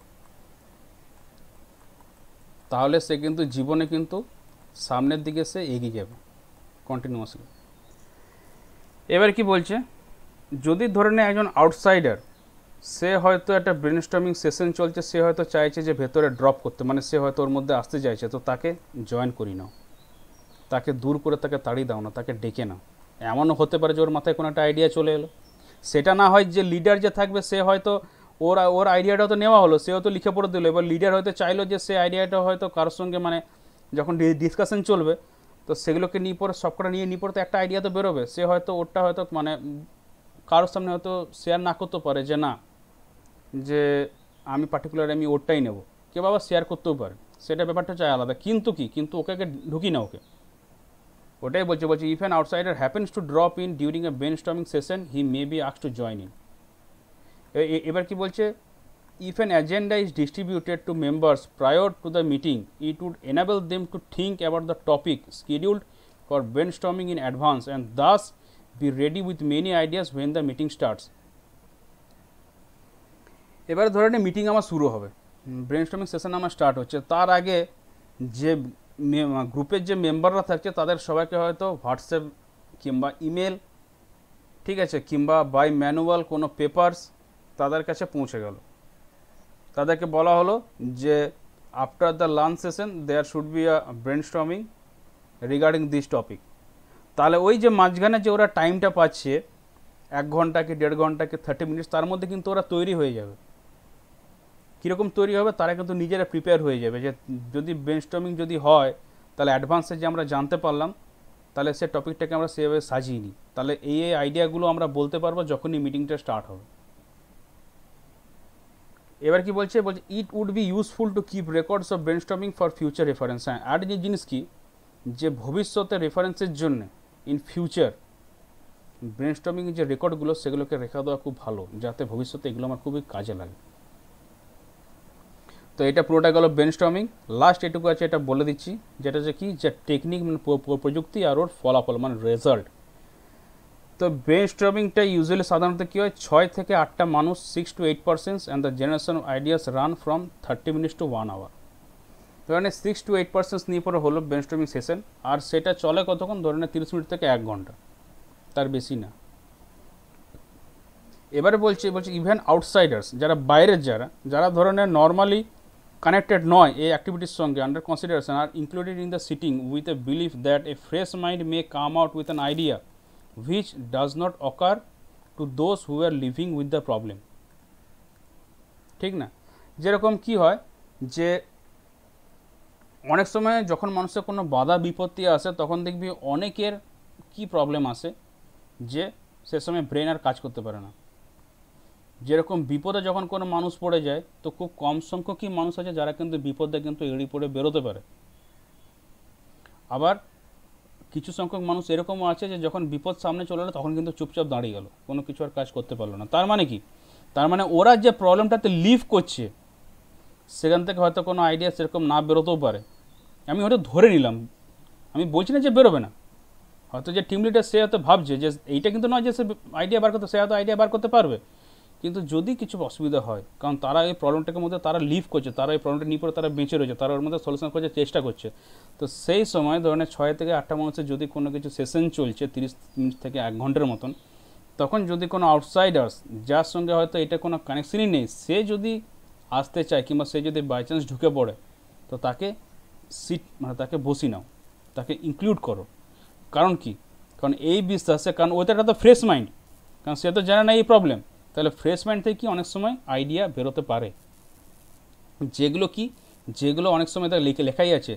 [SPEAKER 1] তাহলে সে কিন্তু জীবনে কিন্তু সামনের দিকে সে এগিয়ে যাবে কন্টিনিউয়াসলি। এবার কি বলছে, যদি ধরে নেয় একজন আউটসাইডার, সে হয়তো একটা ব্রেনস্টর্মিং সেশন চলছে, সে হয়তো চাইছে যে ভেতরে ড্রপ করতে, মানে সে হয়তো ওর মধ্যে আসতে চাইছে, তো তাকে জয়েন করি নাও, তাকে দূর করে তাকে তাড়িয়ে দাও না, তাকে ডেকে নাও। এমনও হতে পারে যে ওর মাথায় কোনো একটা আইডিয়া চলে এলো, সেটা না হয় যে লিডার যে থাকবে সে হয়তো ওর আইডিয়াটা তো নেওয়া হলো, সে হয়তো লিখে পড়ে দিল, এবার লিডার হয়তো চাইলো যে সে আইডিয়াটা হয়তো কারোর সঙ্গে মানে যখন ডিসকাশন চলবে, তো সেগুলোকে নিয়ে পরে সবকটা নিয়ে পরে তো একটা আইডিয়া তো বেরোবে, সে হয়তো ওরটা হয়তো মানে কারোর সামনে হয়তো শেয়ার না করতে পারে, যে না, যে আমি পার্টিকুলার আমি ওরটাই নেব, কেউ আবার শেয়ার করতেও পারে, সেটা ব্যাপারটা চাই আলাদা, কিন্তু ওকে ঢুকি না ওকে। ওটাই বলছে if an outsider happens to drop in during a brainstorming session he may be asked to join in. এবার কি বলছে, if an agenda is distributed to members prior to the meeting it would enable them to think about the topic scheduled for brainstorming in advance and thus be ready with many ideas when the meeting starts। এবারে ধরে নিই মিটিং আমার শুরু হবে, ব্রেনস্টর্মিং সেশন আমার স্টার্ট হচ্ছে, তার আগে যে গ্রুপের যে মেম্বাররা থাকছে তাদের সবাইকে হয়তো হোয়াটসঅ্যাপ কিংবা ইমেল, ঠিক আছে, কিংবা বাই ম্যানুয়াল কোনো পেপারস তাদের কাছে পৌঁছে গেল, তাদেরকে বলা হলো যে after the lunch session there should be a brainstorming regarding this topic. তাহলে ওই যে মাঝখানে যে ওরা টাইমটা পাচ্ছে 1 ঘন্টা কি 1.5 ঘন্টা কি 30 মিনিটস, তার মধ্যে কিন্তু ওরা তৈরি হয়ে যাবে। কীরকম তৈরি হবে, তারা কিন্তু নিজেরা প্রিপেয়ার হয়ে যাবে, যে যদি ব্রেনস্টর্মিং যদি হয় তাহলে অ্যাডভান্সে যে আমরা জানতে পারলাম, তাহলে সে টপিকটাকে আমরা সেভাবে সাজিয়ে নিই, তাহলে এই আইডিয়াগুলো আমরা বলতে পারবো যখনই মিটিংটা স্টার্ট হবে। এবার কি বলছে it would be useful to keep records of brainstorming for future reference. হ্যাঁ, আর যে জিনিস কি, যে ভবিষ্যতে রেফারেন্সের জন্য ইন ফিউচার ব্রেনস্টর্মিং যে রেকর্ডগুলো সেগুলোকে রেখে দেওয়া খুব ভালো, যাতে ভবিষ্যতে এগুলো আমার খুবই কাজে লাগে। তো এটা পুরোটা গেল ব্রেনস্টর্মিং। লাস্ট এটুকু আছে, এটা বলে দিচ্ছি, যেটা হচ্ছে কি, যে টেকনিক মানে প্রযুক্তি আর ওর ফলাফল মানে রেজাল্ট। তো ব্রেনস্টর্মিংটা ইউজুয়ালি সাধারণত কী হয়, 6 থেকে 8টা মানুষ, 6 to 8%, and the generation of ideas run from 30 minutes to 1 hour। তো এখানে 6 to 8% নিয়ে পরে হলো ব্রেনস্টর্মিং সেশন, আর সেটা চলে কতক্ষণ, ধরে নেয় 30 মিনিট থেকে 1 ঘন্টা, তার বেশি না। এবারে বলছি ইভেন আউটসাইডার্স, যারা বাইরের, যারা ধরনের নর্মালি কানেক্টেড নয় এই অ্যাক্টিভিটির সঙ্গে, under consideration are included in the sitting with a believe that a fresh mind may come out with an idea which does not occur to those who are living with the problem। ঠিক না? যেরকম কি হয় যে অনেক সময় যখন মানুষের কোনো বাধা বিপত্তি আসে, তখন দেখবি অনেকের কি প্রবলেম আসে, যে সে সময় ব্রেন আর কাজ করতে পারে না। যেরকম বিপদে যখন কোনো মানুষ পড়ে যায়, তো খুব কম সংখ্যকই মানুষ আছে যারা কিন্তু বিপদে কিন্তু এড়ি পড়ে বেরোতে পারে। আবার কিছু সংখ্যক মানুষ এরকমও আছে যে যখন বিপদ সামনে চলে এলো তখন কিন্তু চুপচাপ দাঁড়িয়ে গেল, কোনো কিছু আর কাজ করতে পারলো না। তার মানে কি, তার মানে ওরা যে প্রবলেমটাতে লিভ করছে সেখান থেকে হয়তো কোনো আইডিয়া সেরকম না বেরোতেও পারে। আমি হয়তো ধরে নিলাম, আমি বলছি না যে বেরোবে না, হয়তো যে টিম লিডার সে হয়তো ভাবছে যে এইটা কিন্তু নয় যে সে আইডিয়া বার করতে, সে হয়তো আইডিয়া বার করতে পারবে, কিন্তু যদি কিছু অসুবিধা হয়, কারণ তারা এই প্রবলেমটাকে মধ্যে তারা লিভ করছে, তারা এই প্রবলেমটা নিয়ে পরে তারা বেঁচে রয়েছে, তারা ওর মধ্যে সলিউশন করার চেষ্টা করছে। তো সেই সময় ধরনের 6 থেকে 8টা মানুষের যদি কোনো কিছু সেশন চলছে 30 মিনিট থেকে 1 ঘন্টার মতন, তখন যদি কোনো আউটসাইডার্স, যার সঙ্গে হয়তো এটা কোনো কানেকশনই নেই, সে যদি আসতে চায় কিংবা সে যদি বাই চান্স ঢুকে পড়ে, তো তাকে সিট মানে তাকে বসি নাও, তাকে ইনক্লুড করো। কারণ কি, কারণ এই বিশ্বাসে, কারণ ওইটা একটা তো ফ্রেশ মাইন্ড, কারণ সে তো জানে না এই প্রবলেম, তাহলে ফ্রেশ মাইন্ড থেকে অনেক সময় আইডিয়া বেরোতে পারে। যেগুলো অনেক সময় তার লেখাই আছে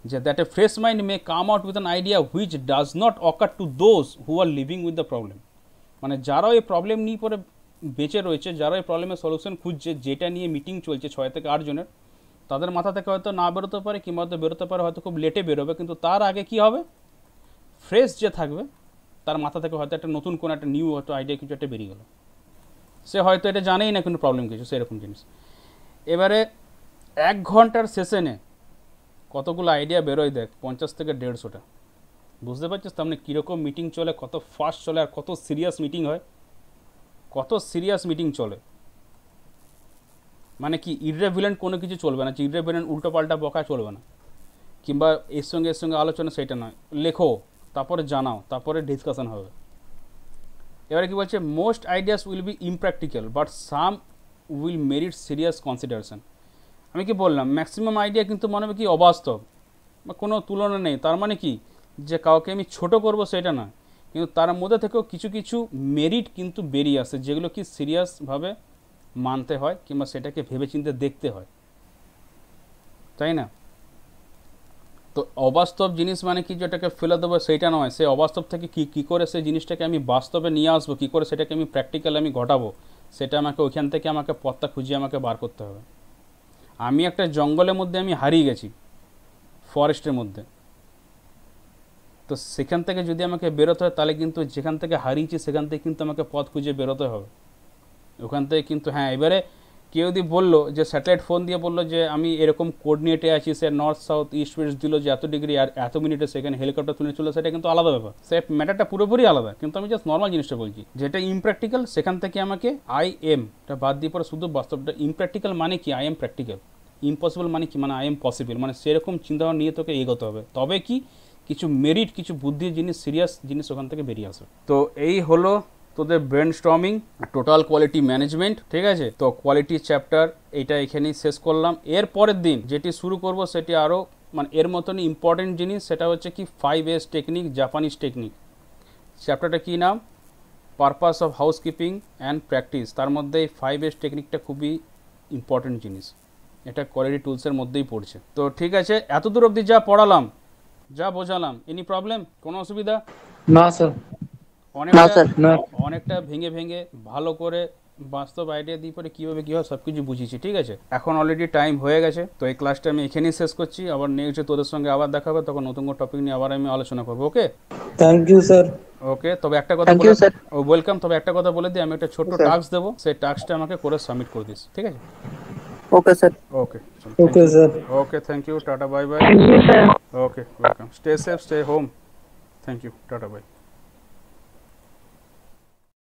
[SPEAKER 1] যে that a fresh mind may come out with an idea which does not occur to those who are living with the problem. মানে যারা এই প্রবলেম নিয়ে পরে বেঁচে রয়েছে, যারা এই প্রবলেমের সলিউশন খুঁজছে, যেটা নিয়ে মিটিং চলছে 6 থেকে 8 জনের, তাদের মাথা থেকে হয়তো না বেরোতে পারে, কিংবা হয়তো বেরোতে পারে, হয়তো খুব লেটে বেরোবে, কিন্তু তার আগে কি হবে, ফ্রেশ যে থাকবে তার মাথা থেকে হয়তো একটা নতুন কোনো একটা নিউ হয়তো আইডিয়া কিছু একটা বেরিয়ে গেল, সে হয়তো এটা জানেই না কোনো প্রবলেম কিছু, সেরকম জিনিস। এবারে 1 ঘন্টার সেশনে কতগুলো আইডিয়া বেরোয় দেখ, 50 থেকে 150টা। বুঝতে পারছিস তার মানে কীরকম মিটিং চলে, কত ফাস্ট চলে, আর কত সিরিয়াস মিটিং হয়, কত সিরিয়াস মিটিং চলে। মানে কি ইররেভিলেন্ট কোনো কিছু চলবে না, ইররেভিলেন্ট উল্টোপাল্টা বকা চলবে না, কিংবা এর সঙ্গে আলোচনা, সেটা নয়, লেখো তারপরে জানাও, তারপরে ডিসকাশন হবে। এবারে কি বলছে, most ideas will be impractical but some will merit serious consideration. আমি কি বললাম, ম্যাক্সিমাম আইডিয়া কিন্তু মনে হবে কি অবাস্তব বা কোনো তুলনা নেই। তার মানে কি, যে কাউকে আমি ছোট করব সেটা না, কিন্তু তার মধ্যে থেকেও কিছু কিছু মেরিট কিন্তু বেরিয়ে আসে, যেগুলো কি সিরিয়াসভাবে মানতে হয় কিংবা সেটাকে ভেবেচিন্তে দেখতে হয়, তাই না? তো অবাস্তব জিনিস মানে কি যেটাকে ফেলে দেবো সেইটা নয়, সে অবাস্তব থেকে কী করে সেই জিনিসটাকে আমি বাস্তবে নিয়ে আসবো, কী করে সেটাকে আমি প্র্যাকটিক্যাল আমি ঘটাবো, সেটা আমাকে ওইখান থেকে আমাকে পথটা খুঁজিয়ে আমাকে বার করতে হবে। আমি একটা জঙ্গলের মধ্যে আমি হারিয়ে গেছি, ফরেস্টের মধ্যে, তো সেখান থেকে যদি আমাকে বেরোতে হয়, তাহলে কিন্তু যেখান থেকে হারিয়েছি সেখান থেকে কিন্তু আমাকে পথ খুঁজে বেরোতে হবে ওখান থেকে কিন্তু। হ্যাঁ, এবারে কেউ যদি বললো যে স্যাটেলাইট ফোন দিয়ে বললো যে আমি এরকম কোঅর্ডিনেটে আছি, সে নর্থ সাউথ ইস্ট ওয়েস্ট দিল যে এত ডিগ্রি আর এত মিনিটে, সেখানে হেলিকপ্টার তুলে চলে, সেটা কিন্তু আলাদা ব্যাপার, সে ম্যাটারটা পুরোপুরি আলাদা। কিন্তু আমি জাস্ট নর্মাল জিনিসটা বলছি, যেটা ইমপ্র্যাকটিক্যাল, সেখান থেকে আমাকে টা বাদ দিয়ে পরে শুধু বাস্তবটা। ইমপ্র্যাকটিক্যাল মানে কি, আই এম প্র্যাকটিক্যাল। ইম্পসিবল মানে কি, মানে আই এম পসিবল, মানে সেরকম চিন্তাভাবনা নিয়ে তোকে এগোতে হবে, তবে কি কিছু মেরিট, কিছু বুদ্ধির জিনিস, সিরিয়াস জিনিস ওখান থেকে বেরিয়ে আসবে। তো এই হলো তোদের ব্রেনস্টর্মিং, টোটাল কোয়ালিটি ম্যানেজমেন্ট, ঠিক আছে? তো কোয়ালিটি চ্যাপ্টার এইটা এখানেই শেষ করলাম। এর পরের দিন যেটি শুরু করব সেটি আরও মানে এর মতনই ইম্পর্টেন্ট জিনিস, সেটা হচ্ছে কি 5S টেকনিক, জাপানিজ টেকনিক। চ্যাপ্টারটা কী নাম, purpose of housekeeping and practice. তার মধ্যে এই 5S টেকনিকটা খুবই ইম্পর্টেন্ট জিনিস, এটা কোয়ালিটি টুলসের মধ্যেই পড়ছে। তো ঠিক আছে, এতদূর অবধি যা পড়ালাম, যা বোঝালাম, এনি প্রবলেম, কোনো অসুবিধা?
[SPEAKER 2] না স্যার।
[SPEAKER 1] অনেকটা ভেঙে ভেঙে ভালো করে বাস্তব আইডিয়া দিয়ে পরে কীভাবে কী হয় সব কিছু বুঝিয়েছি, ঠিক আছে? এখন অলরেডি টাইম হয়ে গেছে, তো এই ক্লাসটা আমি এখানেই শেষ করছি। আবার নেক্সট তোদের সঙ্গে আবার দেখা হবে, তখন নতুন কোনো টপিক নিয়ে আবার আমি আলোচনা করবো। ওকে,
[SPEAKER 2] থ্যাংক ইউ স্যার।
[SPEAKER 1] ওকে, তবে একটা কথা বলে, ওয়েলকাম, তবে একটা কথা বলে দিই, আমি একটা ছোট্ট টাস্ক দেবো, সেই টাস্কটা আমাকে করে সাবমিট করে দিস, ঠিক আছে?
[SPEAKER 3] Okay sir.
[SPEAKER 1] ओके चलो, thank
[SPEAKER 2] Okay,
[SPEAKER 1] you.
[SPEAKER 2] sir.
[SPEAKER 1] Okay, thank you, टाटा, bye bye.
[SPEAKER 3] Thank you sir.
[SPEAKER 1] Okay, welcome, stay safe, stay home. Thank you, टाटा, बाय।